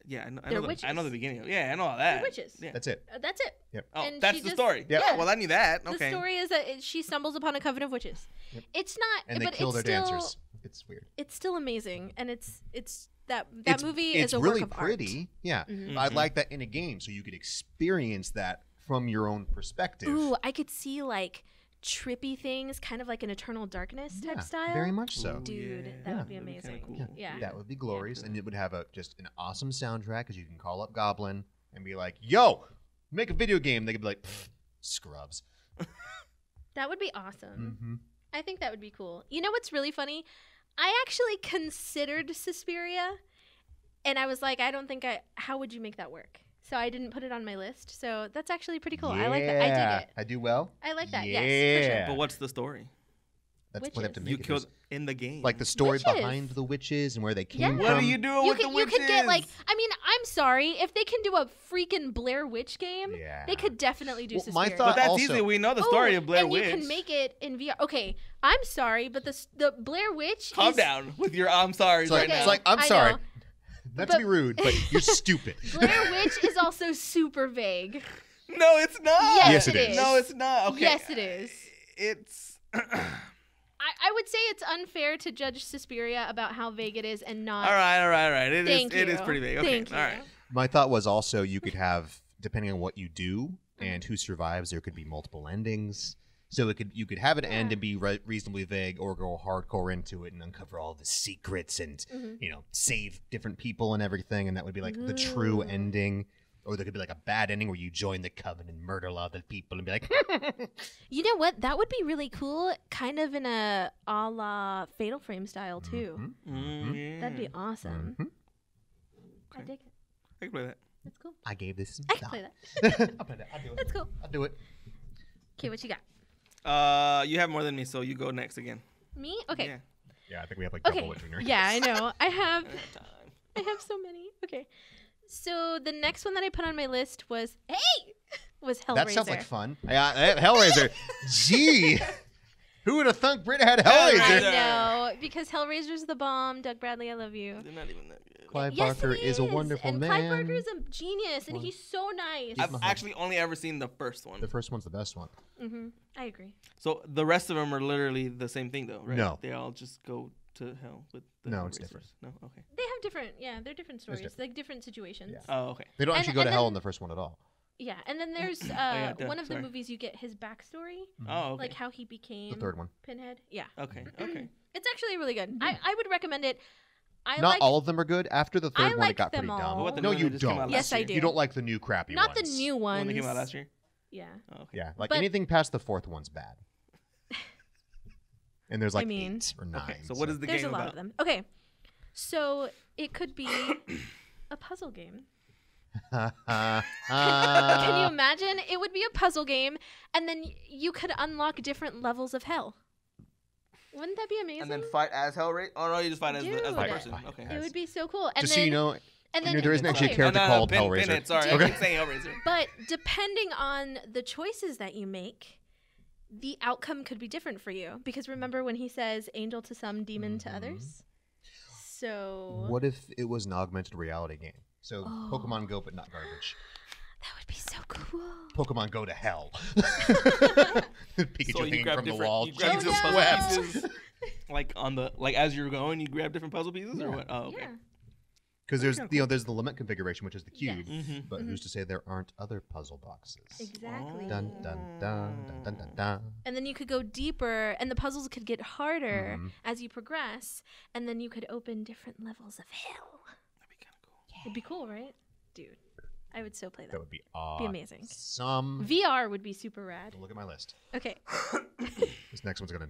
Yeah, I They're know. witches. I know the beginning. Yeah, I know all that. They're witches. Yeah. That's it. That's it. Yep. Oh, And that's she the just- story. Yep. Yeah. Well, I knew that. The Okay. story is that she stumbles upon a coven of witches. Yep. It's not, And they but kill it's their still, dancers. It's weird. It's still amazing, and it's that It's- movie it's is a really work of pretty. art. Yeah. Mhm. I'd like that in a game so you could experience that from your own perspective. Ooh, I could see like trippy things, kind of like an Eternal Darkness type Yeah, style. very much so. Ooh, Dude, yeah. that would be That'd be kinda amazing. cool. Yeah. That would be glorious, and it would have just an awesome soundtrack because you can call up Goblin and be like, "Yo, make a video game." They could be like, "Scrubs." That would be awesome. Mm-hmm. I think that would be cool. You know what's really funny? I actually considered Suspiria, and I was like, how would you make that work? So I didn't put it on my list. So that's actually pretty cool. I like that. I dig it. I do well. I like that. Yeah. Yes, for sure. But what's the story? That's what I have to Witches. make You it. killed There's, in the game. like the story Witches. behind the witches and where they came Yeah. from. What are you doing You with could, the you witches? could get like, I mean, I'm sorry. If they can do a freaking Blair Witch game, Yeah. they could definitely do Well, my Suspiria. thought- But that's also- easy. We know the story Oh, of Blair and Witch. you can make it in VR. Okay, I'm sorry, but the Blair Witch Calm is, down with your I'm sorry It's like, right now. it's like I'm I sorry. know. Not But- to be rude, but you're stupid. Blair Witch is also super vague. No, it's not. Yes, it is. No, it's not. Okay. Yes, it is. It's. I would say it's unfair to judge Suspiria about how vague it is and not. all right. It Thank is you. pretty big. Okay. Thank you. All right. My thought was also you could have, depending on what you do and who survives, there could be multiple endings. So you could have it end Yeah. and be reasonably vague, or go hardcore into it and uncover all the secrets and save different people and everything, and that would be like the true Ooh. ending. Or there could be like a bad ending where you join the coven and murder a lot of the people and be like, You know what? That would be really cool, kind of in a la Fatal Frame style too. Yeah. That'd be awesome. Mhm. I dig it. I can play that. That's cool. I gave this some I can thought. play that. I'll play that. I'll do it. That's cool. I'll do it. Okay, what you got? You have more than me, so you go next again. Me? Okay. Yeah. Yeah, I think we have like double Okay. what Junior. Yeah, I know. I have Time. I have so many. Okay. So the next one that I put on my list was Hellraiser. That sounds like fun. Hellraiser. Gee. Who would have thunk Brit had Hellraiser? I Hellraiser. know, because Hellraiser's the bomb. Doug Bradley, I love you. They're not even that good. Clive Yes, Barker it is a wonderful and man. Clive Barker is a genius, and Well, he's so nice. Give him I've a hug. actually only ever seen the first one. The first one's the best one. I agree. So the rest of them are literally the same thing, though, right? No. They all just go to hell with the No, it's Hellraisers. different. No? Okay. They have different, they're different stories, different. like different situations. Yeah. Oh, okay. They don't And- actually go to and hell then- in the first one at all. Yeah, and then there's yeah, duh, one of the sorry. movies you get his backstory, Oh, okay. like how he became The third one. Pinhead. Yeah, Okay. Okay. it's actually really good. I would recommend it. I Not like all of them are good. After the I third one, it like got them pretty dumb. all. What, the No, new one you that just came out don't. last Yes, I year? do. You don't like the new crappy not ones. the new The one ones. that came out last year? Yeah. Oh, okay. Yeah, like But- anything past the fourth one's bad. And there's like mean- 8 or 9. Okay. So what is the There's game a lot about? of them. Okay, so it could be a puzzle game. Can you imagine? It would be a puzzle game, and then you could unlock different levels of hell. Wouldn't that be amazing? And then fight as Hellraiser? Oh, no, you just fight as the Dude. person. Fight Okay. it would be so cool. And Just then, so you know, and then Junior, there isn't actually a okay, character called Pin Hellraiser. it. Sorry, Okay. I keep saying Hellraiser. But depending on the choices that you make, the outcome could be different for you. Because remember when he says angel to some, demon to others? So What if it was an augmented reality game? So Oh. Pokemon Go, but not garbage. that would be so cool. Pokemon Go to hell. Pikachu So you hanging grab from the different, wall. you grab Oh, different no. puzzle pieces. Like on the as you're going, you grab different puzzle pieces or Yeah. what? Oh, okay. Yeah. Because there's there's the limit configuration, which is the cube. Yes. Mm-hmm. But who's to say there aren't other puzzle boxes? Exactly. Dun dun dun dun dun dun dun. And then you could go deeper, and the puzzles could get harder Mhm. as you progress, and then you could open different levels of hell. That'd be kind of cool. It'd be cool, right? Dude, I would so play that. That would be awesome. Be amazing. Some. VR would be super rad. Look at my list. Okay. This next one's gonna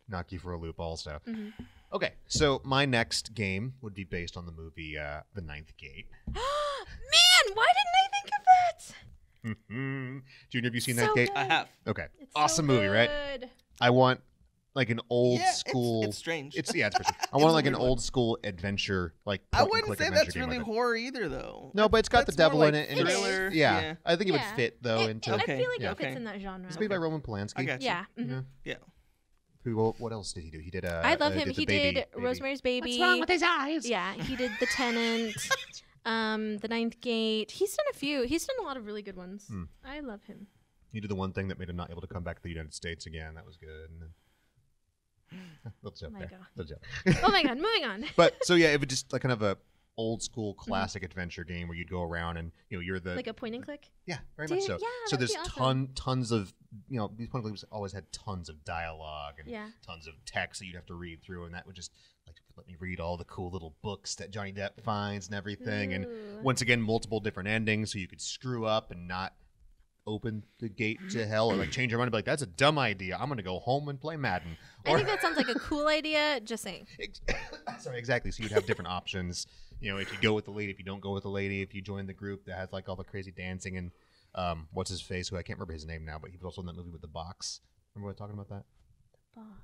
knock you for a loop, also. Mm-hmm. Okay, so my next game would be based on the movie The Ninth Gate. Man, why didn't I think of that? Junior, have you seen So Ninth Gate? good. I have. Okay, It's awesome so movie, right? good. I want like an old Yeah, school. It's strange. It's pretty strange. I want like an weird one. old school adventure, like I point and wouldn't click say adventure that's game really with it. horror either, though. No, but it's got the That's more devil like in it, and thriller. it's, yeah, I think it would Yeah. fit though I into. feel Okay, like yeah. it fits Okay. in that genre. It's made by Roman Polanski. I got you. Yeah. mhm. Yeah. Yeah. Who? What else did he do? He did. I love him. the He baby, did baby. Rosemary's Baby. What's wrong with his eyes? Yeah, he did The Tenant. The Ninth Gate. He's done a few. He's done a lot of really good ones. I love him. He did the one thing that made him not able to come back to the United States again. That was good. And then... little joke there. God. Little joke. Oh my god, moving on. But so yeah, it was just like kind of a old school classic adventure game where you'd go around and you're the Like a point and click? yeah, very much so. Yeah, so that'd there's be awesome. tons of these point and clicks always had tons of dialogue and Yeah. tons of text that you'd have to read through, and that would just like let me read all the cool little books that Johnny Depp finds and everything. And Ooh. once again, multiple different endings, so you could screw up and not open the gate to hell or like change your mind and be like, that's a dumb idea. I'm gonna go home and play Madden. I think that sounds like a cool idea. Just saying. Sorry, exactly. So you'd have different options. If you go with the lady, if you don't go with the lady, if you join the group that has like all the crazy dancing and what's his face, who I can't remember his name now, but he was also in that movie with the box. Remember what I'm talking about that?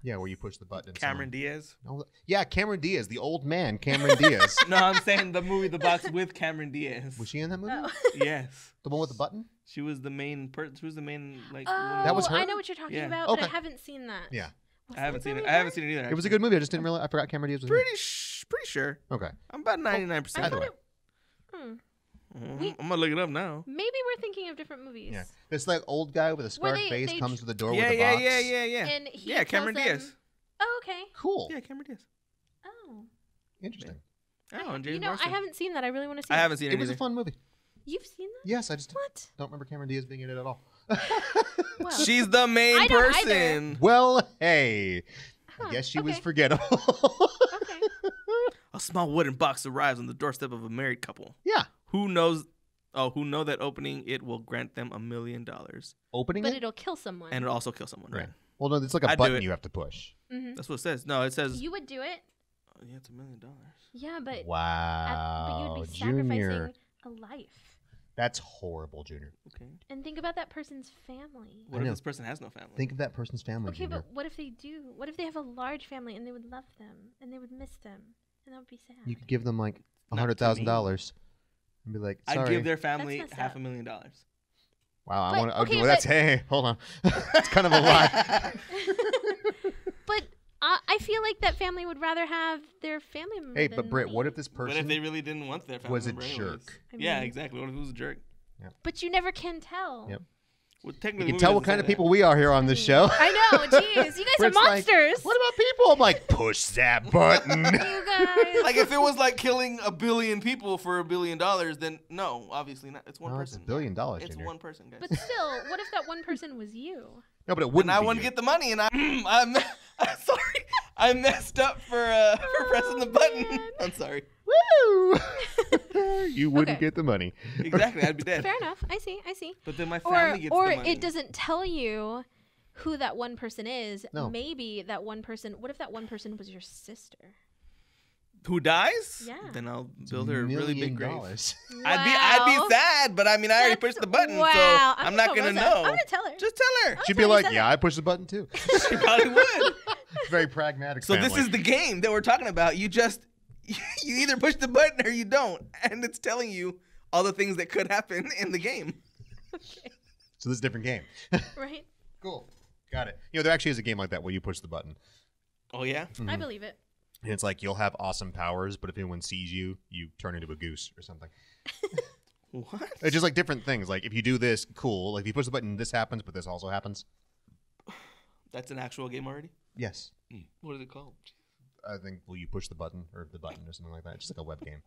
Yeah, where you push the button. And Cameron Diaz. Oh, yeah, Cameron Diaz, the old man, Cameron Diaz. No, I'm saying the movie The Box with Cameron Diaz. Was she in that movie? Oh. Yes. The one with the button? She was the main person. She was the main woman. That was her? I know what you're talking Yeah. about, but I Okay. haven't seen that. Yeah. I haven't seen it. I haven't seen it either. It was a good movie. I just didn't realize. I forgot Cameron Diaz was in Pretty sure. it. Okay. I'm about 99%. Either way. I'm gonna look it up now. Maybe we're thinking of different movies. Yeah. This like old guy with a Where scarred face they comes to the door Yeah, with a yeah, box. yeah. And he Yeah, Cameron kills them. Diaz. Oh, okay. Cool. Yeah, Cameron Diaz. Oh. Interesting. Oh, and James You know, Marsden. I haven't seen that. I really want to see I it. haven't seen it, It was a either. fun movie. You've seen that? Yes, I just What? don't remember Cameron Diaz being in it at all. Well, She's the main I don't either. person. Well, hey. Huh, I guess she was okay. forgettable. okay. A small wooden box arrives on the doorstep of a married couple. Yeah. Who know that opening it will grant them $1 million. Opening But it? it'll kill someone. And it'll also kill someone, right? Right. Well, no, it's like a I'd do button it. you have to push. Mhm. That's what it says. No, it says You would do it? oh, yeah, it's $1 million. Yeah, but Wow. but you'd be sacrificing Junior. a life. That's horrible, Junior. Okay. And think about that person's family. What I if know. this person has no family? Think of that person's family, Okay, Junior. but what if they do? What if they have a large family and they would love them and they would miss them and that would be sad? You could give them like Not to $100,000 and be like, sorry. I'd give their family That's messed up. $500,000. Wow, I But- want to. okay, Well, that's but- hey, hold on. That's kind of a lie. But I feel like that family would rather have their family member. Hey, but than Britt, money. what if this What if person they really didn't want their family was a member anyways? jerk? I Yeah, mean- exactly. What if it was a jerk? But you never can tell. Yep. Well, You technically, can the tell movie what doesn't kind say of that. people we are here on this show. I know, jeez. You guys are Britt's like, monsters. what about people? I'm like, push that button. you guys. Like if it was like killing 1 billion people for $1 billion, then no, obviously not. It's one No, it's person. $1 billion, It's Junior. one person, guys. But still, what if that one person was you? No, but it And wouldn't. I be wouldn't you. get the money, and I'm sorry, I messed up for pressing the button. man. I'm sorry. Woo! You wouldn't Okay. get the money. Exactly, I'd be dead. Fair enough. I see. But then my Or family gets or the money. it doesn't tell you who that one person is. No. Maybe that one person. What if that one person was your sister? Who dies? Yeah. Then I'll build her a really big grave. $1 million. I'd Wow. be sad, but I mean I already That's- pushed the button, wow. so I'm not tell gonna Rosa. know. I'm gonna tell her. Just tell her. She'd be tell you like, something. yeah, I pushed the button too. She probably would. Very pragmatic. So this family. is the game that we're talking about. You either push the button or you don't, and it's telling you all the things that could happen in the game. Okay. So this is a different game. Right. Cool. Got it. There actually is a game like that where you push the button. Oh yeah. I believe it. And it's like you'll have awesome powers, but if anyone sees you, you turn into a goose or something. What? It's just like different things. Like if you do this, cool. Like if you push the button, this happens, but this also happens. That's an actual game already. Yes. What is it called? I think, will you push the button or the button or something like that? It's just like a web game.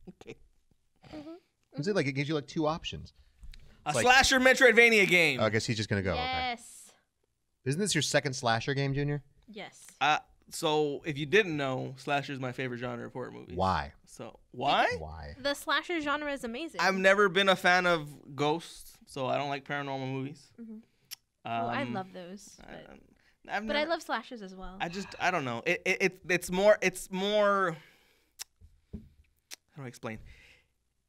Okay. Is it like it gives you like two options? A like- slasher Metroidvania game. Oh, I guess he's just going to go. Okay. Yes. Isn't this your second slasher game, Junior? Yes. So if you didn't know, slasher is my favorite genre of horror movies. Why? So why? Why? The slasher genre is amazing. I've never been a fan of ghosts, so I don't like paranormal movies. Mhm. I love those. I've But I never- love slashers as well. I don't know. It's more. How do I explain?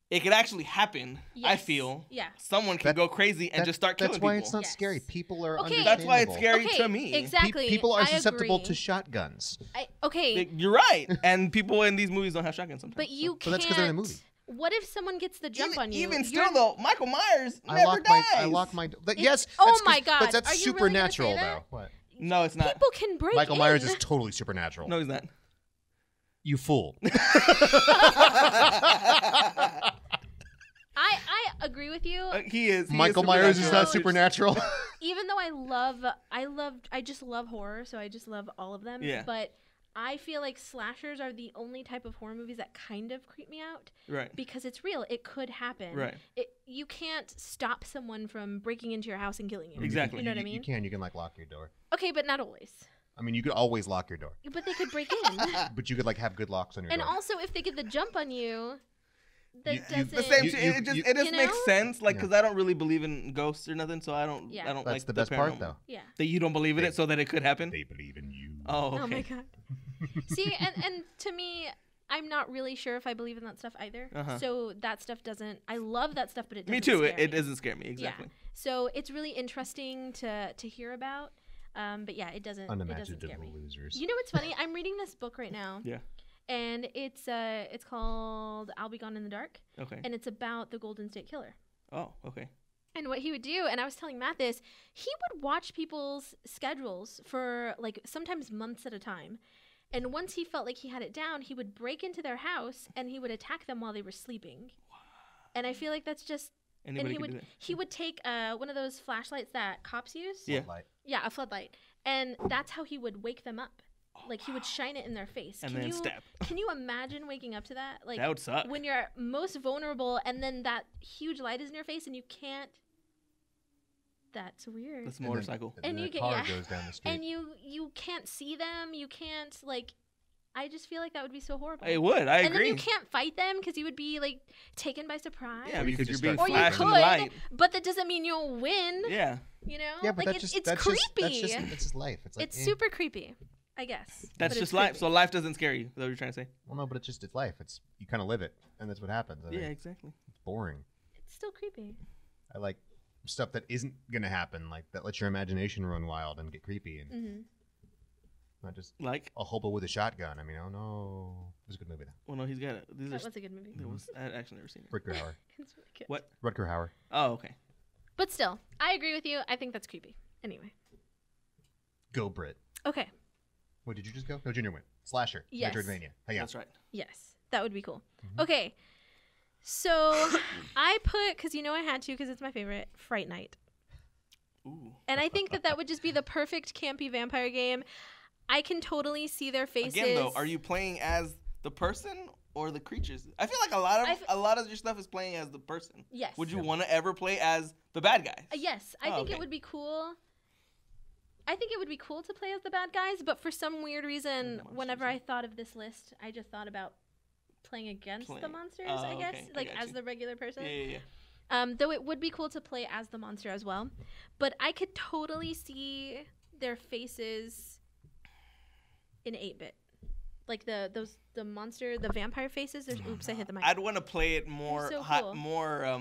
It could actually happen. I Yes. feel. Yeah. Someone can That- go crazy and just start killing That's why people. it's not Yes. scary. People are Okay. That's why it's understandable. scary Okay, to me. exactly. People are I susceptible agree. to shotguns. Okay, You're right. And people in these movies don't have shotguns sometimes. but you But can't. that's 'cause they're in the movie. What if someone gets the jump on you? Even You're- still, though, Michael Myers I never lock dies. my. I lock my. But It's- yes. oh that's 'cause- my God, But that's are you really gonna say supernatural, that? though. What? No, it's not. People can break Michael Myers in. is totally supernatural. No, he's not. You fool. I agree with you. He is. Michael Myers is not supernatural. Even though I just love horror, so I just love all of them. Yeah. But I feel like slashers are the only type of horror movies that kind of creep me out. Right. Because it's real. It could happen. Right. You can't stop someone from breaking into your house and killing you. Exactly. You know what I mean? You can like lock your door. Okay, but not always. I mean, you could always lock your door. But they could break in. But you could like have good locks on your And door. also, if they get the jump on you, that doesn't. The same. You- It just you makes know? sense. Like, Yeah. because I don't really believe in ghosts or nothing, so I don't. Yeah. I don't That's like the best part, though. Yeah. That you don't believe in it, so that it could happen. They believe in you. Oh. Okay. Oh my god. See, and to me, I'm not really sure if I believe in that stuff either. Uh-huh. So that stuff doesn't. I love that stuff, but it doesn't. Me too. Scare It me. doesn't scare me exactly. Yeah. So it's really interesting to hear about. But yeah, it doesn't scare Unimaginative me. losers. You know what's funny? I'm reading this book right now. Yeah. And it's called I'll Be Gone in the Dark, Okay. and it's about the Golden State Killer. Oh. Okay. And what he would do, and I was telling Matt this, he would watch people's schedules for like sometimes months at a time. And once he felt like he had it down, he would break into their house and he would attack them while they were sleeping. And I feel like that's just. Anybody and can do that. he would take one of those flashlights that cops use. Yeah. Floodlight. Yeah, a floodlight. And that's how he would wake them up. Like he would shine it in their face. And then stab. Can you imagine waking up to that? Like That would suck. when you're most vulnerable and then that huge light is in your face and you can't. That's weird. That's a motorcycle. And And then you the get- car yeah. goes down the street. And you can't see them. You can't like. I just feel like that would be so horrible. It would. I and agree. then you can't fight them because you would be like taken by surprise. Yeah, Or you because could you're just being start Or you flashed in the could, light. but that doesn't mean you'll win. Yeah. You know? Yeah, but like that's it's that's creepy. That's just life. It's like It's super creepy, I guess. That's but just it's life. creepy. So life doesn't scare you. Is that what you're trying to say? Well, no, but it's life. It's you kind of live it, and that's what happens. I Yeah, mean, exactly. it's boring. It's still creepy. I like stuff that isn't gonna happen, like that lets your imagination run wild and get creepy, and Mm-hmm. not just Like, a hobo with a shotgun. I mean, oh no, it was a good movie though. well, no, he's got it. These That are. was a good movie. I actually never seen it. Rutger Hauer. It's really good. What? Rutger Hauer. Oh, okay. But still, I agree with you. I think that's creepy. Anyway. Go Brit. Okay. What did you just go? No, Junior went. Slasher. Yes. Metroidvania. Hey, yeah. That's right. Yes. That would be cool. Mm-hmm. Okay. So I put, because you know I had to, because it's my favorite, Fright Night. Ooh. And I think that would just be the perfect campy vampire game. I can totally see their faces. Again, though, are you playing as the person or the creatures? I feel like a lot of your stuff is playing as the person. Yes. Would you want to ever play as the bad guys? Yes. I Oh, think okay. it would be cool. I think it would be cool to play as the bad guys, but for some weird reason, monsters, whenever yeah. I thought of this list, I just thought about playing against the Playing. monsters, Oh, I guess, okay. I like got as you. the regular person. Yeah. Though it would be cool to play as the monster as well. But I could totally see their faces in 8-bit. Like the monster, the vampire faces. There's oops, I hit the mic. I'd want to play it more so hot, cool. more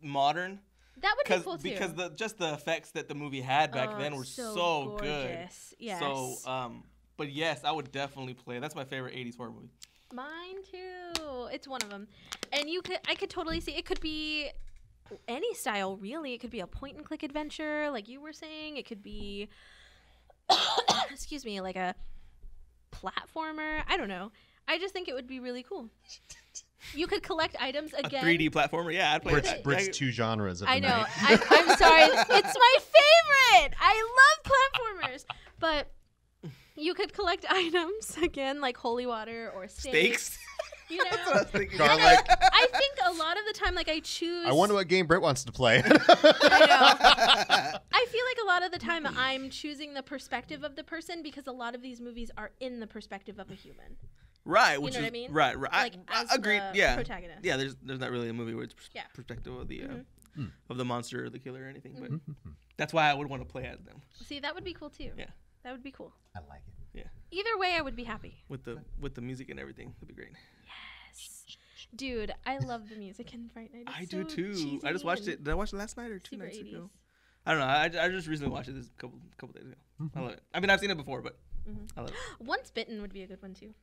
modern. That would be cool too. Because just the effects that the movie had back then were so good. Gorgeous. Yes. So but yes, I would definitely play. That's my favorite 80s horror movie. Mine too. It's one of them. And I could totally see it could be any style really. It could be a point and click adventure like you were saying. It could be excuse me, like a platformer. I don't know. I just think it would be really cool. You could collect items again. A 3D platformer, yeah, I'd play that. Brit's two genres of the I know. night. I'm sorry. It's my favorite. I love platformers. But you could collect items again, like holy water or steaks. You know, That's what I was thinking. Garlic. I think a lot of the time, like I choose. I wonder what game Brit wants to play. I know. I feel like a lot of the time I'm choosing the perspective of the person because a lot of these movies are in the perspective of a human. Right, You which know is what I mean? right. Like, as I agreed. the Yeah, protagonist. yeah. There's not really a movie where it's Yeah. perspective of the Mhm. of the monster or the killer or anything, but Mm-hmm. that's why I would want to play as them. See, that would be cool too. Yeah. That would be cool. I like it. Either way, I would be happy. With the music and everything, it'd be great. Yes. Dude, I love the music in Fright Night. It's I do so too. cheesy I just watched and it. Did I watch it last night or 2 super nights 80s. ago? I don't know. I just recently watched it this couple days ago. I love it. I mean, I've seen it before, but I love it. Once Bitten would be a good one too.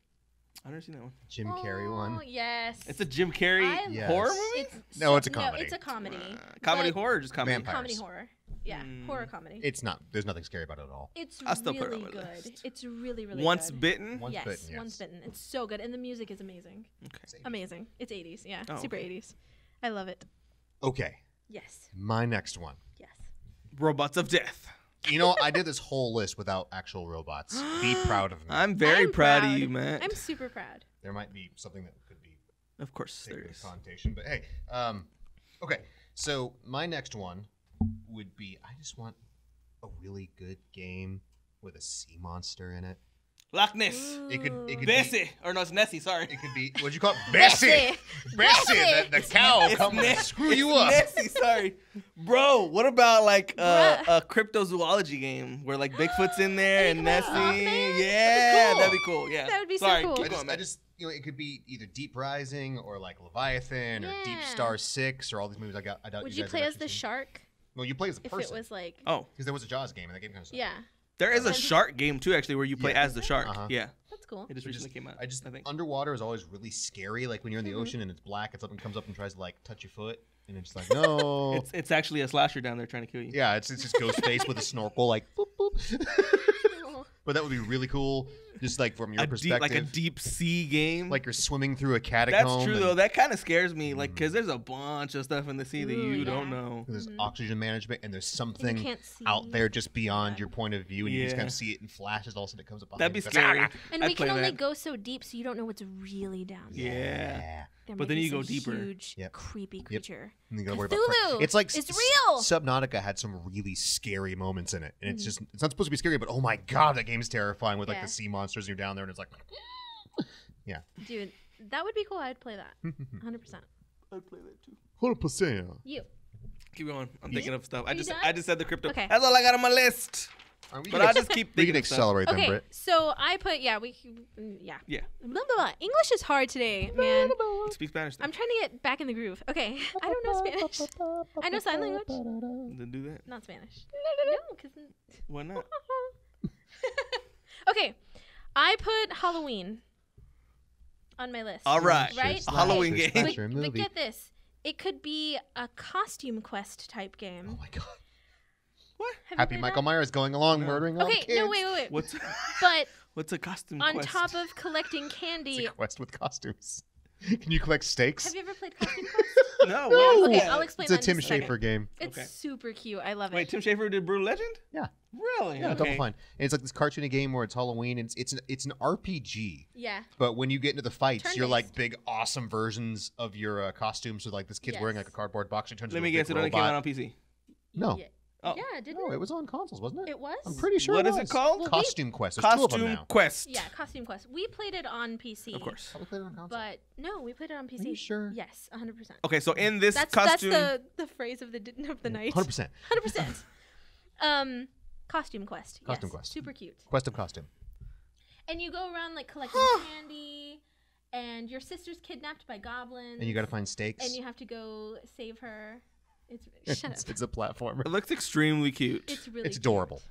I've never seen that one. Jim Carrey Oh, one. yes. It's a Jim Carrey I Yes. horror movie. No, it's a comedy. No, it's a comedy. Comedy but horror or just comedy? Vampire. Comedy horror. Yeah, horror comedy. It's not. There's nothing scary about it at all. It's I'll still put it really on my good. list. It's really, really Once good. bitten. Once Yes, bitten, yes. Once bitten. It's so good, and the music is amazing. Okay. Amazing. It's 80s. Yeah, Oh, super okay. 80s. I love it. Okay, Yes. my next one. Yes. Robots of Death. You know, I did this whole list without actual robots. Be proud of me. I'm very I'm proud of proud. you, man. I'm super proud. There might be something that could be Of course there taken with is. connotation, but hey, okay. So my next one would be I just want a really good game with a sea monster in it. Loch Ness. It could be, Bessie. Or no, it's Nessie, sorry. it could be what'd you call it? Bessie. Bessie, the cow It's come and Ness- screw it's you up. Nessie, sorry. Bro, what about like Bruh. a cryptozoology game where like Bigfoot's in there and And you Nessie? can play Mothman? Yeah, Cool. that'd be cool. Yeah. That would be so sorry, cool. keep I going, man. just it could be either Deep Rising or like Leviathan or Deep Yeah. Star 6 or all these movies I doubt Would you you guys play have as actually the seen. shark? No, you play as a If person. it was like, Oh, Because there was a Jaws game and that game kind of sucked. yeah, there is a And- shark game too, actually, where you play Yeah. as the shark. Uh-huh. Yeah, that's cool. it just Which recently is- came out. I just think. underwater is always really scary. Like when you're in the Mhm. ocean and it's black and something comes up and tries to like touch your foot, and it's like no. It's actually a slasher down there trying to kill you. Yeah, it's just Ghostface with a snorkel, like boop boop. Oh. But that would be really cool, just like from your A deep, perspective, like a deep sea game. like you're swimming through a catacomb. That's true and though. That kind of scares me, like, cause there's a bunch of stuff in the sea that Ooh, you don't yeah. know. There's Mhm. oxygen management, and there's And something you can't see. out there just beyond Yeah. your point of view, and you just Yeah. kind of see it in flashes. All of a sudden, it comes up. That'd be behind you, scary. and And I'd we can play only that. go so deep, so you don't know what's really down there. Yeah. There But might then be you go some deeper. Huge, Yep. creepy creature. And you gotta worry about Cthulhu! It's like It's real! Subnautica had some really scary moments in it, and it's Mhm. just it's not supposed to be scary, but oh my god, that game's terrifying with like Yeah. the sea monsters. And you're down there, and it's like, Dude, that would be cool. I'd play that. 100%. I'd play that too. 100%. You. Keep going. I'm You- thinking of stuff. Are you done? I just said the crypto. Okay. That's all I got on my list. But I just keep we thinking can of stuff. accelerate them, Okay, Britt. so I put, yeah. Yeah. Blah, blah, blah. English is hard today, man. Speak Spanish. Then. I'm trying to get back in the groove. Okay, I don't know Spanish. I know sign language. Then do that. Not Spanish. No, because... Why not? Okay, I put Halloween on my list. All right. Right? A Halloween Slasher, game. slasher But movie. get this. It could be a costume quest type game. Oh my god. What? Have you Happy played Michael that? Myers going along No. murdering all the Okay, kids. no, wait. What's But what's a costume on quest? top of collecting It's candy, a quest with costumes. Can you collect steaks? have you ever played Costume Quest? no. No. what is Okay, that? I'll explain It's a that in Tim just a second. Schafer game. It's Okay. super cute. I love Wait, it. Tim Schafer did Brutal Legend? Yeah. Really? Yeah, okay. Double Fine. And it's like this cartoony game where it's Halloween. And it's an RPG. Yeah. But when you get into the fights, you're like Turn-based. big, awesome versions of your costumes. So like this kid's wearing like a Yes. cardboard box. He turns Let into me a big guess. It only came robot. out on PC. No. Yeah, Oh. yeah didn't No, it? it was on consoles, wasn't it? It was? I'm pretty sure What it is was. it called? Well, Costume Quest. There's two of them Costume now. Quest. Yeah, Costume Quest. We played it on PC. Of course. Oh, we played it on console. But no, we played it on PC. Are you sure? Yes, 100%. Okay, so in this That's costume, the phrase of the night. 100%. 100%. Costume Quest. Costume yes. Quest. Super cute. Quest of costume. And you go around like collecting candy, and your sister's kidnapped by goblins. And you got to find steaks. And you have to go save her. It's shut up. It's a platformer. it looks extremely cute. It's really It's cute. adorable.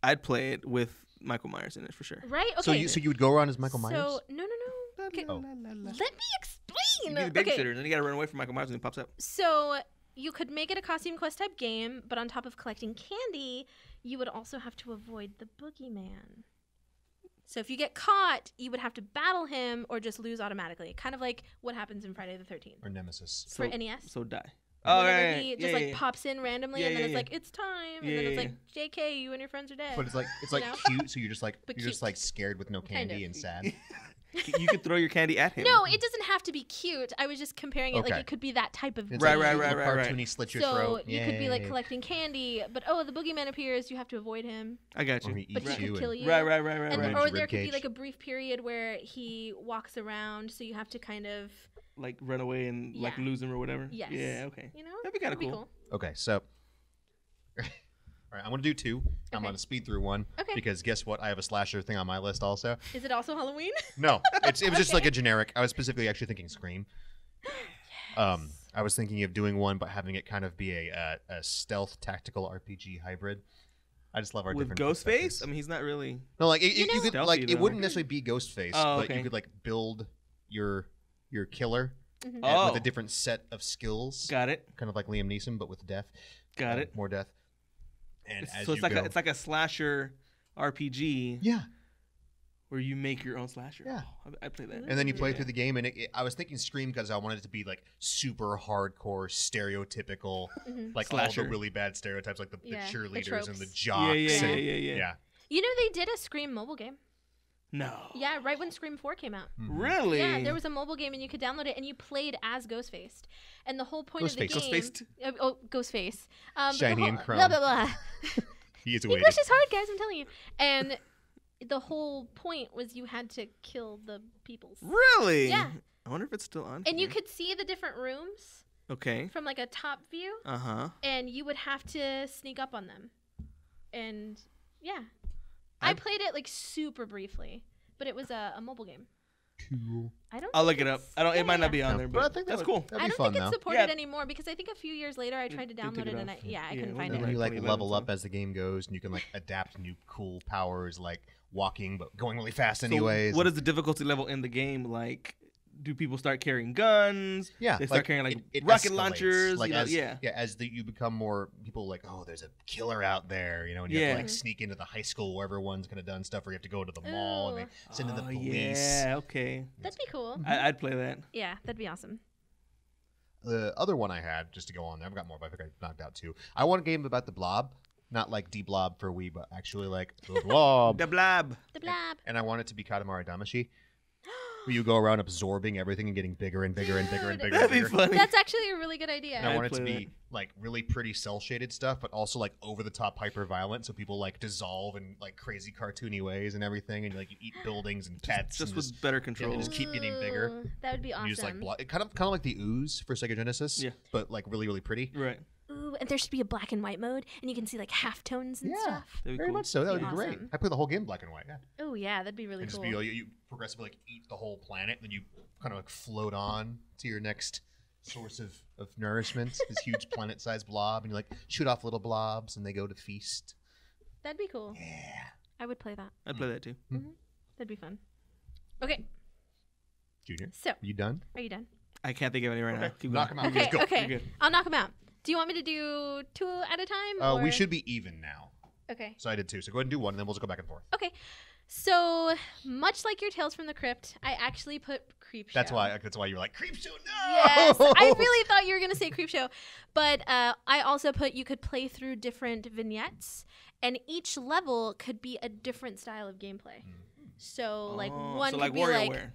I'd play it with Michael Myers in it for sure. Right? Okay. So you would go around as Michael Myers? So no. Okay. Oh. Let me explain. You need a Okay. babysitter, and then you gotta run away from Michael Myers, and he pops up. So you could make it a costume quest type game, but on top of collecting candy, you would also have to avoid the boogeyman. So if you get caught, you would have to battle him or just lose automatically. Kind of like what happens in Friday the 13th. Or Nemesis. For So- NES. So die. Whenever right, he yeah, just yeah, like yeah. pops in randomly Yeah, and then yeah, it's yeah. like, it's time. Yeah, And then it's yeah, like, JK, you and your friends are dead. But it's like You know? cute, so you're just like But you're just cute. like scared with no Kind candy of. and sad. You could throw your candy at him. No, it doesn't have to be cute. I was just comparing it like Okay. it could be that type of It's Right, game. right, like right, a right, cartoony slit your So throat. you could be like Yay. collecting candy, but oh, the boogeyman appears. You have to avoid him, I got Or you. he but eats he you could kill and you. Right. And Right. or Rib there could be cage. like a brief period where he walks around, so you have to kind of, Like run away and like Yeah. lose him or whatever. Yes. Yeah. Okay. you know, That'd be kinda that'd cool. Okay, so all right, I'm gonna do two. I'm Okay. gonna speed through one Okay. because guess what? I have a slasher thing on my list also. Is it also Halloween? No, it was just like Okay. a generic. I was specifically actually thinking Scream. I was thinking of doing one, but having it kind of be a stealth tactical RPG hybrid. I just love our With different Ghostface, perspectives. I mean, he's not really. No, like You you know- could Stealthy, like it though. wouldn't necessarily be Ghostface, Oh, but okay. you could like build your killer Mhm. Oh. with a different set of skills, Got it. kind of like Liam Neeson, but with death. Got it. More death. And as So you it's go, like a slasher RPG yeah. where you make your own slasher. Yeah. Oh, I play that. And then you play Yeah. through the game, and I was thinking Scream because I wanted it to be like super hardcore, stereotypical, like Slasher. all the really bad stereotypes, like the Yeah, the cheerleaders and the tropes. jocks. Yeah. and- You know they did a Scream mobile game. No. Yeah, right when Scream 4 came out. Mhm. Really? Yeah, there was a mobile game and you could download it and you played as Ghostface. And the whole point of the game... Ghostface. Ghostface. But the Shiny whole- and chrome. Blah, blah, blah. He is waiting. English is hard, guys, I'm telling you. And the whole point was you had to kill the peoples. Really? Yeah. I wonder if it's still on. And you here. could see the different rooms Okay. from like a top view. Uh-huh. And you would have to sneak up on them. And yeah. I played it like super briefly. But it was a mobile game. Cool. I'll look it up. I don't. Yeah, It might not yeah. be on Yeah, there, but I but think that's that cool. That'd I be don't fun think it's though. supported Yeah. anymore because I think a few years later I tried to They download took it it and off. I Yeah, couldn't it find was And it. you like 2011 level up something. as the game goes, and you can like adapt new cool powers, like walking but going really fast So anyways. what is the difficulty level in the game? Like, do people start carrying guns? Yeah, They start carrying like it rocket escalates. launchers. Like you know, as, yeah. as you become more people like, oh, there's a killer out there, you know, and you have Yeah. to like sneak into the high school where everyone's kind of done stuff, or you have to go to the mall and Ooh. they send in the Oh, police. Yeah. Okay. That'd be cool. I'd play that. Yeah, that'd be awesome. The other one I had, just to go on there, I've got more, but I think I knocked out two. I want a game about the Blob, not like D-Blob for Wii, but actually like the Blob. The Blob. The Blab. And I want it to be Katamari Damacy, where you go around absorbing everything and getting bigger and bigger and bigger and Dude. bigger. and That'd be bigger. funny. That's actually a really good idea. And I I'd want it to play be like really pretty cell shaded stuff, but also like over the top hyper violent, so people like dissolve in like crazy cartoony ways and everything, and like you eat buildings and pets. Just and with better yeah, controls. just keep getting bigger. Ooh, That would be awesome. you just like kind of like the Ooze for Sega Genesis, Yeah. but like really really pretty. Right. Ooh, and there should be a black and white mode, and you can see like half tones and Yeah. stuff. That'd be Very cool. much so. That would be Awesome. great. I play the whole game black and white. Yeah. Oh yeah, that'd be really And just cool. be you progressively like eat the whole planet, and then you kind of like float on to your next source of nourishment, this huge planet-sized blob, and you like shoot off little blobs, and they go to feast. That'd be cool. Yeah. I would play that. I'd play that too. That'd be fun. Okay, Junior, so you done? are you done? I can't think of any right now. Keep Knock going. 'em out. Okay, Let's go. okay. You're good. I'll knock them out. Do you want me to do 2 at a time? We or- should be even now. Okay. So I did 2. So go ahead and do 1, and then we'll just go back and forth. Okay. So much like your Tales from the Crypt, I actually put Creep Show. That's why you were like Creep Show. No. Yes, I really thought you were gonna say Creep Show, but I also put you could play through different vignettes, and each level could be a different style of gameplay. So like Oh, one so could like be WarioWare. like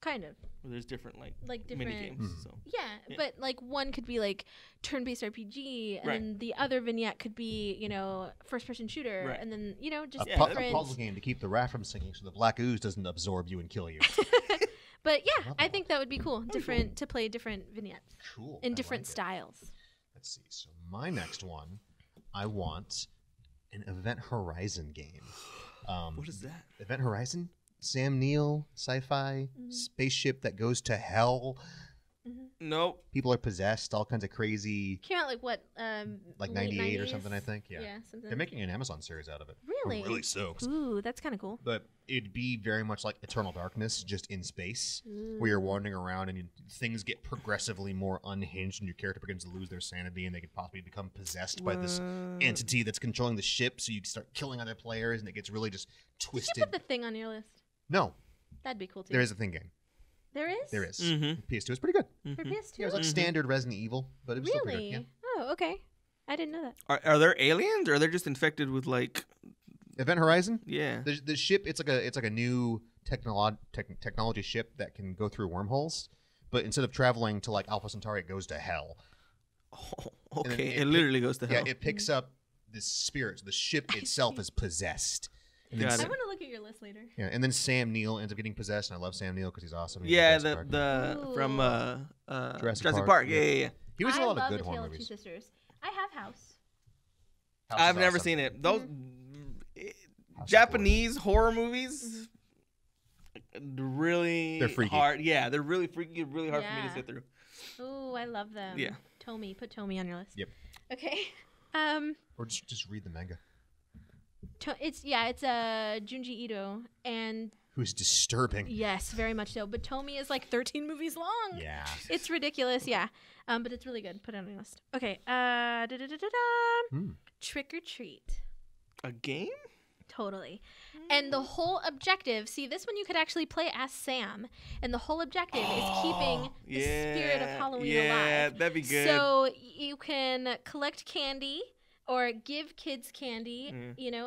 kind of Where there's different like different. mini games. So Yeah, Yeah. but like one could be like turn-based RPG, and Right. then the other vignette could be first-person shooter, Right. and then just Yeah, a different. puzzle game to keep the rat from singing, so the black ooze doesn't absorb you and kill you. But yeah, love I that. think that would be cool. Different to play different vignettes Cool. in I different like it. styles. Let's see. So my next one, I want an Event Horizon game. what is that? Event Horizon? Sam Neill, sci-fi, spaceship that goes to hell. Nope. People are possessed, all kinds of crazy, Came out like what? like late 98 or 90s? something, I think. Yeah. Yeah, something. They're making an Amazon series out of it. Really? I'm really stoked. Ooh, that's kind of cool. But it'd be very much like Eternal Darkness, just in space, where you're wandering around and things get progressively more unhinged, and your character begins to lose their sanity, and they could possibly become possessed by this entity that's controlling the ship. So you start killing other players, and it gets really just Did you twisted. put the thing on your list? No, That'd be cool too. there is a thing game. There is. There is. Mhm. PS2 is pretty good. For PS2. Yeah, it was like standard Resident Evil, but it was still pretty Really? good. Oh, okay. I didn't know that. Are there aliens, or are they just infected with like? Yeah. Event Horizon. Yeah. The ship, it's like a new technology ship that can go through wormholes, but instead of traveling to like Alpha Centauri, it goes to hell. Oh, And then okay. it It literally goes to hell. Yeah, it picks up this spirit. So the ship itself is possessed. And then Got I it. want to look at your list later. Yeah, and then Sam Neill ends up getting possessed, and I love Sam Neill because he's awesome. He's Yeah, the best the character. from Jurassic Jurassic Park, Park. yeah. Yeah, yeah, yeah. He was in I a lot of love good A horror Tale of Two movies. Sisters. I have House. House I've is never awesome. seen it. Those House is Japanese horror movies, really They're freaky. hard. Yeah, they're really freaky. Really hard for me Yeah. to sit through. Ooh, I love them. Yeah. Tomy. Put Tomy on your list. Yep. Okay. Or just read the manga. It's Junji Ito, and Who's disturbing. yes, very much so. But Tomy is like 13 movies long. Yeah. It's ridiculous, yeah. But it's really good. Put it on your list. Okay. Trick or Treat. A game? Totally. And the whole objective, see, this one you could actually play as Sam, and the whole objective is keeping the spirit of Halloween alive. Yeah, that'd be good. So you can collect candy or give kids candy,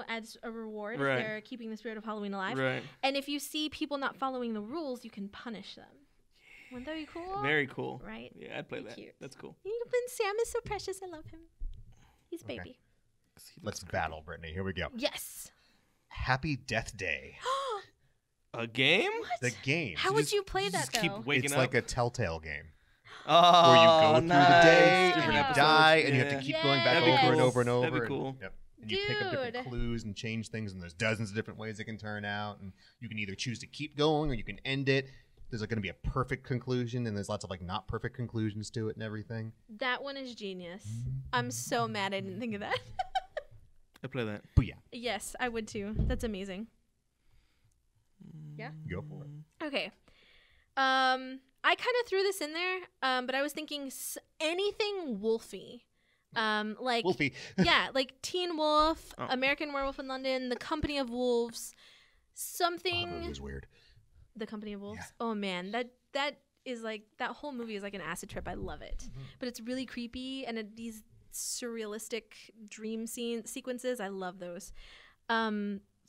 as a reward Right. if they're keeping the spirit of Halloween alive. Right. And if you see people not following the rules, you can punish them. Wouldn't that be cool? Very cool. Right? Yeah, I'd play Be that. cute. That's cool. Even Sam is so precious. I love him. He's Okay. baby. Let's battle, Brittany. Here we go. Yes. Happy Death Day. A game? The game. How would you play that, Just keep though? waking It's up. like a Telltale game. Oh, Where you go through the day nice. and Different you episodes. die and you have Yeah. to keep going back That'd be over and cool. over and over. That'd be and- cool. Yep. And you pick up different Dude. clues and change things, and there's dozens of different ways it can turn out. And you can either choose to keep going or you can end it. There's going to be a perfect conclusion, and there's lots of like not perfect conclusions to it and everything. That one is genius. I'm so mad I didn't think of that. I'd play that. But yeah, Yes, I would too. That's amazing. Yeah. go for it. Okay. I kind of threw this in there, but I was thinking anything wolfy. Like Wolfie. yeah, like Teen Wolf, Oh. American Werewolf in London, The Company of Wolves, something. Oh, that was weird. The Company of Wolves. Yeah. Oh man, that is like that whole movie is like an acid trip. I love it, but it's really creepy and these surrealistic dream sequences. I love those.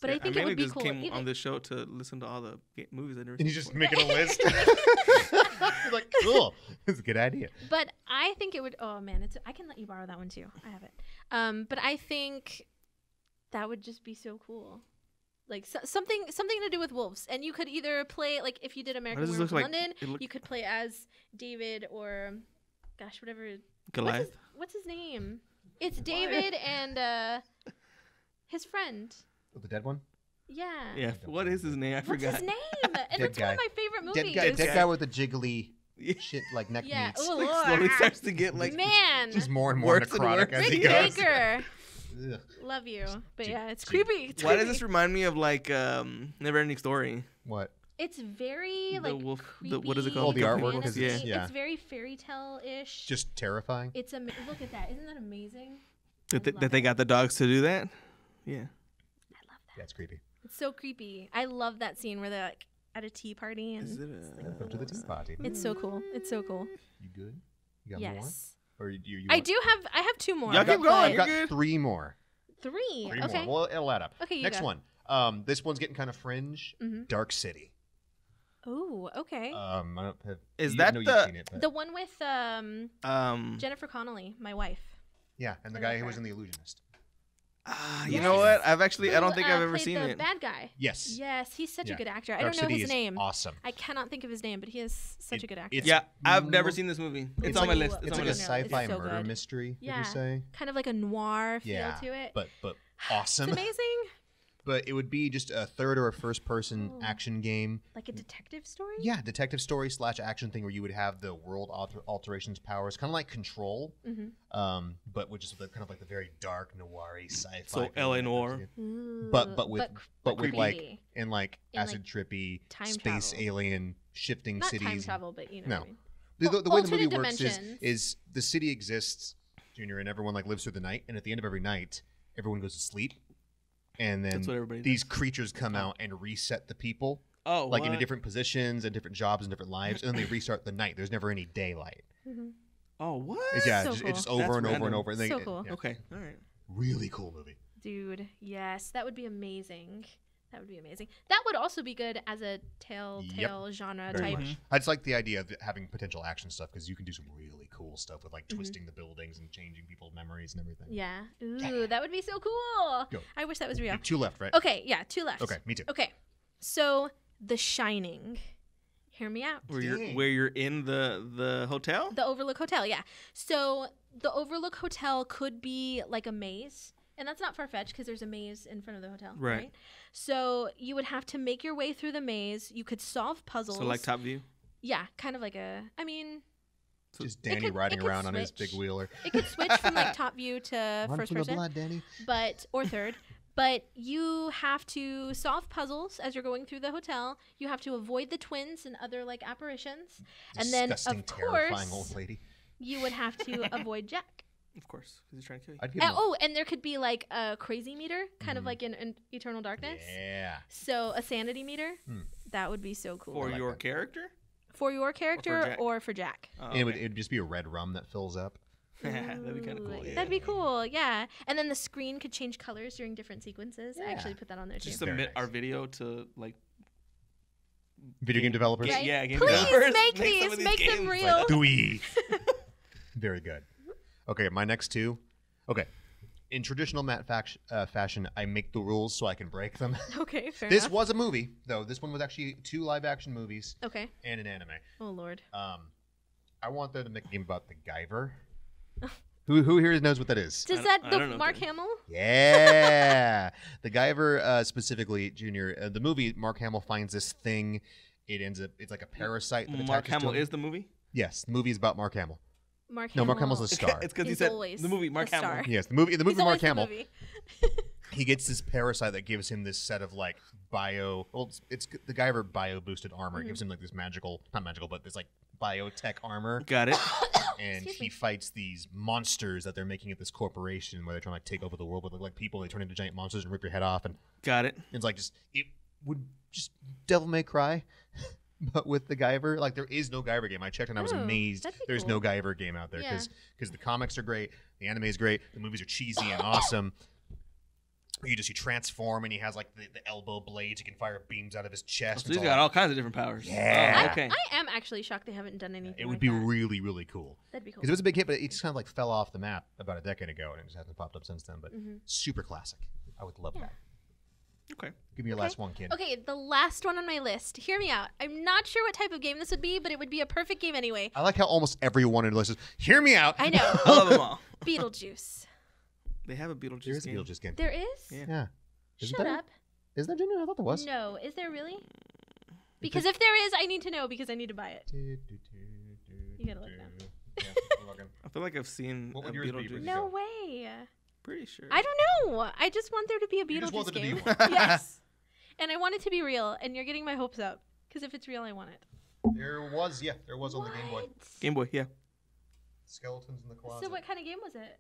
But I think it would be just cool. came Even- on this show to listen to all the movies I've never And seen he's just before. making a list. He's like, cool. That's a good idea. But I think it would. Oh man, I can let you borrow that one too. I have it. But I think that would just be so cool. Like something to do with wolves, and you could either play like if you did American does this Werewolf look in like? London, It look- you could play as David or, gosh, whatever. Goliath. What's his name? It's David and his friend. Oh, the dead one? Yeah. Yeah. What is his name? I What's forgot. his name? And Dead it's one guy. of my favorite movies. Dead guy. guy with the jiggly Yeah. shit like neck Yeah. meats. Oh, Like, Lord. slowly starts to get like. Man. Just more and more Worse and necrotic worse. as he Rick goes. Baker. Ugh. Love you. But Gee, yeah, it's gee. creepy. It's Why does creepy. this remind me of like Never Ending Story? What? It's very The like wolf- creepy. what is it called? Oh, the artwork, 'cause fantasy. it's- yeah. It's very fairy tale ish. Just terrifying? It's look at that. Isn't that amazing? That they got the dogs to do that? Yeah. I love that. That's creepy. It's so creepy. I love that scene where they're like at a tea party and Is it it's, like, Welcome to the tea party. it's so cool. It's so cool. You good? You got Yes. more? Or you I want- do have. I have two more. Y'all keep but- going. I've You're got good. three more. Three. Three Okay. more. Well, it'll add up. Okay. You Next go. one. This one's getting kind of fringe. Mhm. Dark City. Oh. Okay. I don't have. Is I that know you've the- seen it, but the one with Um. Jennifer Connelly, my wife. yeah, and the I guy love who was her. in The Illusionist. You know what? I don't think I've ever played seen the it. bad guy. Yes. Yes, he's such Yeah. a good actor. I Dark don't know City his is name. awesome. I cannot think of his name, but he is such a good actor. it's- Yeah, I've mo- never seen this movie. It's It's on my like- list. It's It's It's on like my a list. sci-fi It's so murder good. mystery. Yeah. Would you say? Kind of like a noir feel Yeah. to it. But It's awesome. amazing. But it would be just a third or a first person Oh. action game. Like a detective story? Yeah, detective story / action thing where you would have the world alterations powers, kind of like Control, Mm-hmm. but which is kind of like the very dark noir-y sci-fi. So kind of LA thing. Noir. But with creepy. like in like In, like, acid trippy time space travel. alien shifting Not cities. time travel, but you know No. what I mean. The way the movie Alternate works dimensions. is the city exists, Junior, and everyone like lives through the night, and at the end of every night, everyone goes to sleep, and then That's what everybody these creatures come out and reset the people, Oh, like into what? different positions and different jobs and different lives, and then they restart the night. There's never any daylight. Oh, what? Yeah, So it's cool. just over That's and over and random. over. And So cool. yeah. Okay, all right. Really cool movie. Dude, yes, that would be amazing. That would be amazing. That would also be good as a telltale genre Very type. much. I just like the idea of having potential action stuff because you can do some really cool stuff with like Mm-hmm. twisting the buildings and changing people's memories and everything. Yeah. Ooh, that would be so cool. Go. I wish that was real. Two left, right? Okay, yeah, two left. Okay, me too. Okay. So, The Shining. Hear me out. Where Dang. you're in the hotel? The Overlook Hotel, yeah. So, the Overlook Hotel could be like a maze. And that's not far-fetched because there's a maze in front of the hotel, Right. right? So, you would have to make your way through the maze. You could solve puzzles. So like Top View? Yeah, kind of like a, I mean, Just Danny could- riding it could around on his switch. big wheeler. it could switch from like top view to Run first for the person, blood, Danny. or third. But you have to solve puzzles as you're going through the hotel. You have to avoid the twins and other like apparitions. And then, Disgusting, of terrifying course, old lady. you would have to avoid Jack. Of course, because he's trying to kill you. I'd give him And there could be like a crazy meter, kind of like in Eternal Darkness. Yeah. So a sanity meter. That would be so cool. For like your that. character? For your character Jack? or for Jack. Oh, And it'd just be a red rum that fills up. That'd be kind of cool. Ooh, Yeah. That'd be cool, yeah. And then the screen could change colors during different sequences. I Yeah. actually put that on there too. Just Very submit nice. our video to like Video game developers. Right. Yeah, game Please developers. make some these, of make them games. real. Like, Dewey. Very good. Okay, my next two. Okay. In traditional Matt fashion, I make the rules so I can break them. Okay, fair This enough. was a movie, though. This one was actually 2 live-action movies Okay. and an anime. Oh Lord. I want them to make a game about the Guyver. Who here knows what that is? Does I that don't know the what Mark that is. Hamill? Yeah, the Guyver specifically, Junior. The movie, Mark Hamill finds this thing. It ends up. It's like a parasite. That Mark attaches Hamill to him. is the movie? Yes, the movie is about Mark Hamill. Mark No, Hamill. Mark Hamill's the star. It's because he He's said always the movie Mark the Hamill. star. Yes, the movie. He's Mark always the Hamill. movie. He gets this parasite that gives him this set of like bio. Well, it's the Guyver bio boosted armor. It gives him like this magical, not magical, but this like biotech armor. Got it. And Excuse he me. fights these monsters that they're making at this corporation where they're trying to like take over the world. But look like people, they turn into giant monsters and rip your head off. And Got it. it's like it would just Devil May Cry, but with the Guyver. Like there is no Guyver game. I checked and I was Oh, amazed. that'd be There's cool. no Guyver game out there Yeah. because the comics are great, the anime is great, the movies are cheesy and awesome. You transform and he has like the elbow blades. He can fire beams out of his chest. So It's he's got all kinds of different powers. Yeah. Oh, okay. I am actually shocked they haven't done anything. It would like be that. really, really cool. That'd be cool. Because it was a big hit, but it just kind of like fell off the map about a decade ago, and it just hasn't popped up since then. But super classic. I would love Yeah. that. Okay. Give me your last one, kid. Okay, the last one on my list. Hear me out. I'm not sure what type of game this would be, but it would be a perfect game anyway. I like how almost everyone in the list is, hear me out. I know. I love them all. Beetlejuice. They have a Beetlejuice There is a game. Beetlejuice game. There is? Yeah. Yeah. Isn't Shut there? up. Is there, Junior? I thought there was. No. Is there really? Because if there is, I need to know because I need to buy it. You gotta look now. Yeah, we're looking. I feel like I've seen What a would yours be, Beetlejuice. Brittany? No way. Pretty sure. I don't know. I just want there to be a You just want Beetlejuice there to be game. one. Yes. And I want it to be real, and you're getting my hopes up. Because if it's real, I want it. There was on the Game Boy. What? Game Boy, yeah. Skeletons in the closet. So what kind of game was it?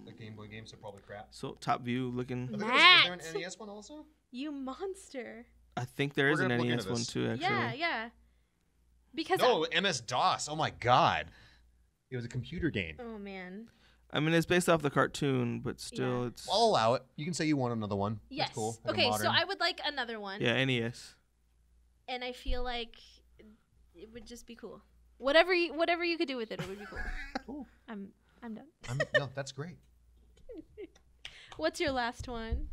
The Game Boy game, so probably crap. So top view looking. I think Matt! was there an NES one also? You monster. I think there We're is an gonna look NES into one this. too. Actually. Yeah, yeah. Because No, MS-DOS. Oh my god. It was a computer game. oh man. I mean, it's based off the cartoon, but still, Yeah. it's I'll allow it. You can say you want another one. Yes. That's cool. Like a Okay, so modern- I would like another one. yeah, NES. And I feel like it would just be cool. Whatever you could do with it, it would be cool. Cool. I'm done. No, that's great. What's your last one?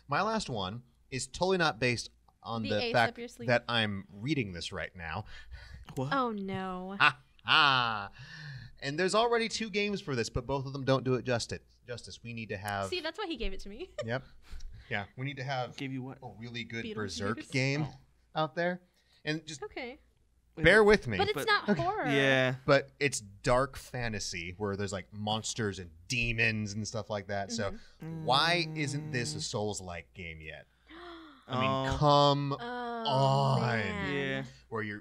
My last one is totally not based on The the ace fact up your sleeve. that I'm reading this right now. What? Oh no. And there's already 2 games for this, but both of them don't do it justice. We need to have. See, that's why he gave it to me. Yep. Yeah, we need to have Gave you what? a really good Beetlejuice. Berserk game Oh. out there. And just Okay. bear with me. But it's not horror. Yeah. But it's dark fantasy where there's like monsters and demons and stuff like that. So why isn't this a Souls-like game yet? I mean, Oh. come Oh, on. man. Yeah. where your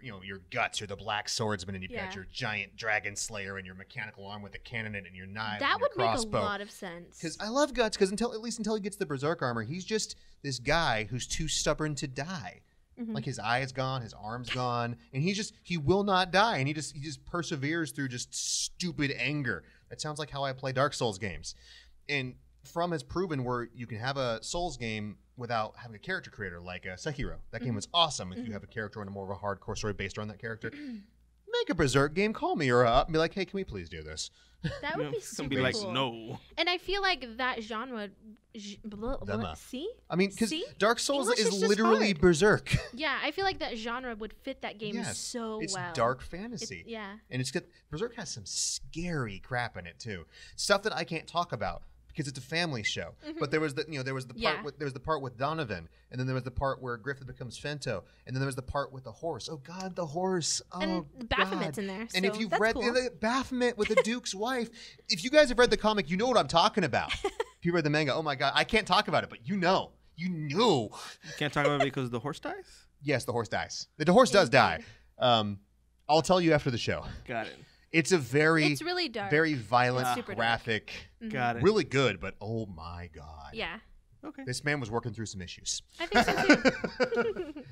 guts, you're the black swordsman, and you've Yeah. got your giant dragon slayer and your mechanical arm with a cannon in it and your knives That and your would make crossbow. a lot of sense. Because I love Guts, because at least until he gets the berserk armor, he's just this guy who's too stubborn to die. Mhm. Like his eye is gone, his arm's gone, and he will not die, and he just perseveres through just stupid anger. That sounds like how I play Dark Souls games. And From has proven where you can have a Souls game without having a character creator, like Sekiro. That game was awesome if you have a character and a more of a hardcore story based around that character. Make a Berserk game, call me or up, and be like, hey, can we please do this? That would be Some super be like, cool. no. And I feel like that genre. Dema. See? I mean, because See? Dark Souls English is is just literally hard. Berserk. Yeah, I feel like that genre would fit that game Yes, so it's well. dark fantasy. Yeah. And it's good. Berserk has some scary crap in it too. Stuff that I can't talk about because it's a family show. But there was the there was the part Yeah. with the part with Donovan, and then there was the part where Griffith becomes Fento, and then there was the part with the horse. Oh God, the horse! Oh And Baphomet's God. in there, And so if you've that's read cool. Baphomet with the Duke's wife, if you guys have read the comic, you know what I'm talking about. you read the manga, oh my god, I can't talk about it, but you knew. You can't talk about it because the horse dies? Yes, the horse dies. The horse does die. I'll tell you after the show. Got it. It's a It's really dark. very violent, Super dark. graphic, Got it. really good, but oh my god. Yeah. Okay. This man was working through some issues. I think so too.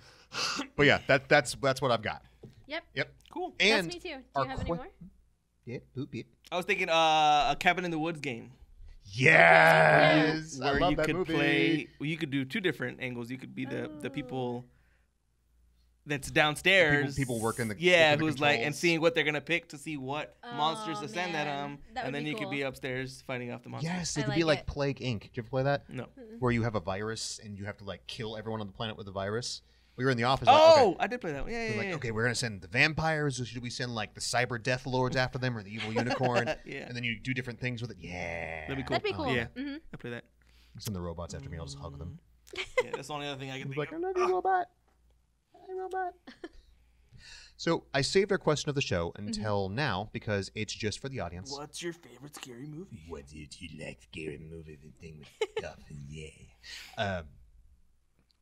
But yeah, that's what I've got. Yep. Cool. And That's me too. Do our you have any more? Yeah, boop, beep. I was thinking a Cabin in the Woods game. Yes, I Where love you that could movie. play, well, you could do two different angles. You could be the people that's downstairs. People working the who's like and controls. seeing what they're gonna pick to see what Oh, monsters to send at man. them, That would and then be you could be cool. upstairs fighting off the monsters. Yes, it I could be like like it. Plague Inc. Did you ever play that? No. Where you have a virus and you have to like kill everyone on the planet with the virus. We were in the office. Oh, Like, I did play that one. Yeah, okay. yeah, We're yeah. like, okay, we're gonna send the vampires, or should we send like the cyber death lords after them, or the evil unicorn? Yeah. And then you do different things with it. Yeah, That'd be cool. That'd be cool. Yeah, Mm-hmm. I play that. Send the robots after me. I'll just hug them. Yeah, that's the only other thing I can He's think like, I of. love you, robot. Hi, robot. So I saved our question of the show until now because it's just for the audience. What's your favorite scary movie? What did you like scary movie? The thing with stuff and yeah.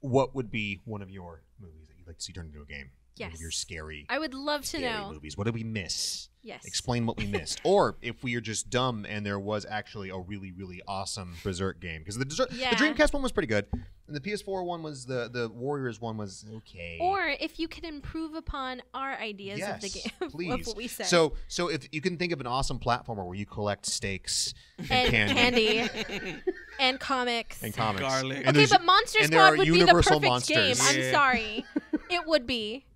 What would be one of your movies that you'd like to see turned into a game? One of Yes. your scary, I would love to scary know. movies. What did we miss? Yes. Explain what we missed. Or if we are just dumb and there was actually a really, really awesome Berserk game. Because the Yeah. Dreamcast one was pretty good. And the PS4 one was, the Warriors one was okay. Or if you could improve upon our ideas of the Yes, game, please. of what we said. So if you can think of an awesome platformer where you collect steaks and candy. candy and comics. and comics. Garlic. And Okay, there's- but Monster and there Squad are would be the universal perfect monsters. game. I'm Yeah. sorry. It would be.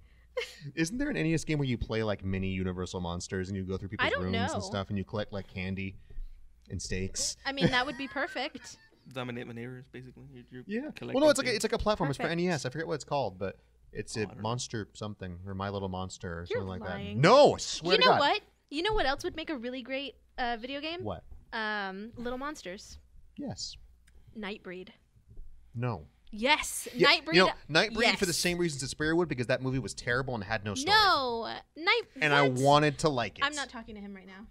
Isn't there an NES game where you play like mini Universal monsters and you go through people's don't rooms know. and stuff and you collect like candy and steaks? I mean, that would be perfect. Dominate my neighbors, basically. You're Yeah. collecting Well, no, it's like things. it's like a platform. It's for Perfect. NES. I forget what it's called, but it's Oh, I a don't know. Monster something or My Little Monster or You're something like lying. that. No, I swear You to know God. what? You know what else would make a really great video game? What? Little Monsters. Yes. Nightbreed. No. Yes. Yeah, Nightbreed. You know, Nightbreed for the yes. same reasons as Spear would, because that movie was terrible and had no story. No. And I wanted to like it. I'm not talking to him right now.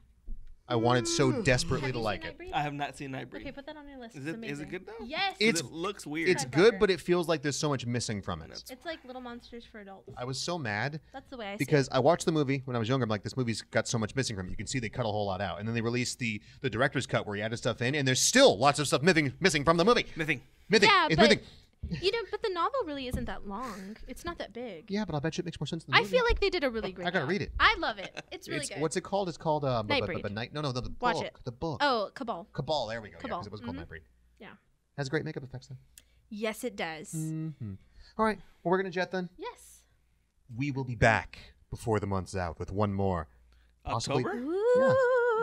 I wanted so desperately Have to you like seen it. Nightbreed? I have not seen Nightbreed. Okay, put that on your list. Is It's it amazing. good though? Yes. 'Cause It's- it looks weird. It's Fucker. good, but it feels like there's so much missing from it. It's like Little Monsters for adults. I was so mad That's the way I see because it. I watched the movie when I was younger. I'm like, this movie's got so much missing from it. You can see they cut a whole lot out, and then they released the director's cut where he added stuff in, and there's still lots of stuff missing from the movie. Missing. Missing. Yeah, It's but missing. you know, but the novel really isn't that long. It's not that big. Yeah, but I bet you it makes more sense than the I movie. feel like they did a really great I gotta job. read it. I love it. It's really good. What's it called? It's called Nightbreed. No, the Watch book. it. The book. Oh, Cabal. Cabal. There we go. Cabal. Yeah, because it was called Mhm. Nightbreed. Yeah. Has great makeup effects though. Yes, it does. Mm-hmm. All right. Well, we're gonna jet then. Yes. We will be back before the month's out with one more. Possibly- October? Ooh.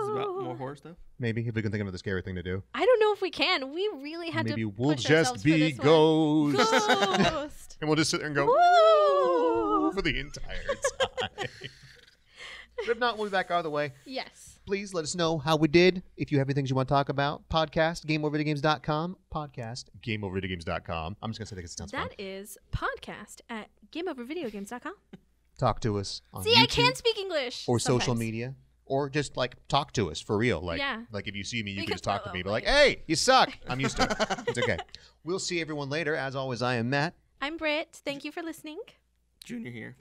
Is it about more horror stuff? Maybe if we can think of the scary thing to do. I don't know if we can. We really had Maybe to we'll push just ourselves be for this one. ghosts. Ghost. And we'll just sit there and go Woo! for the entire time. But if not, we'll be back either way. Yes. Please let us know how we did. If you have any things you want to talk about, podcast, GameOverVideogames.com. Podcast, GameOverVideogames.com. I'm just going to say that because it sounds fun. That is podcast at GameOverVideogames.com. Talk to us on See, YouTube I can speak English. or social sometimes. media. Or just, like, talk to us for real. Like, Yeah. like if you see me, you We can can just talk to throw me. it But like, away. hey, you suck. I'm used to it. It's okay. We'll see everyone later. As always, I am Matt. I'm Britt. Thank you for listening. Junior here.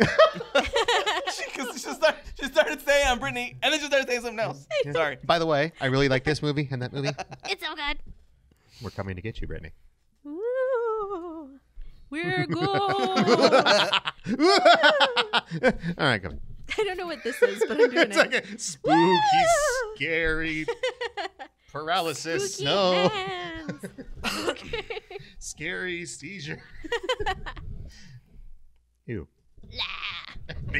she started saying I'm Brittany, and then she started saying something else. Sorry. By the way, I really like this movie and that movie. It's so good. We're coming to get you, Brittany. Ooh. We're good. All right, come on. I don't know what this is, but I'm doing It's it. like a spooky, Woo! scary paralysis. Spooky No. hands. Okay. Scary seizure. Ew. Blah. Blah.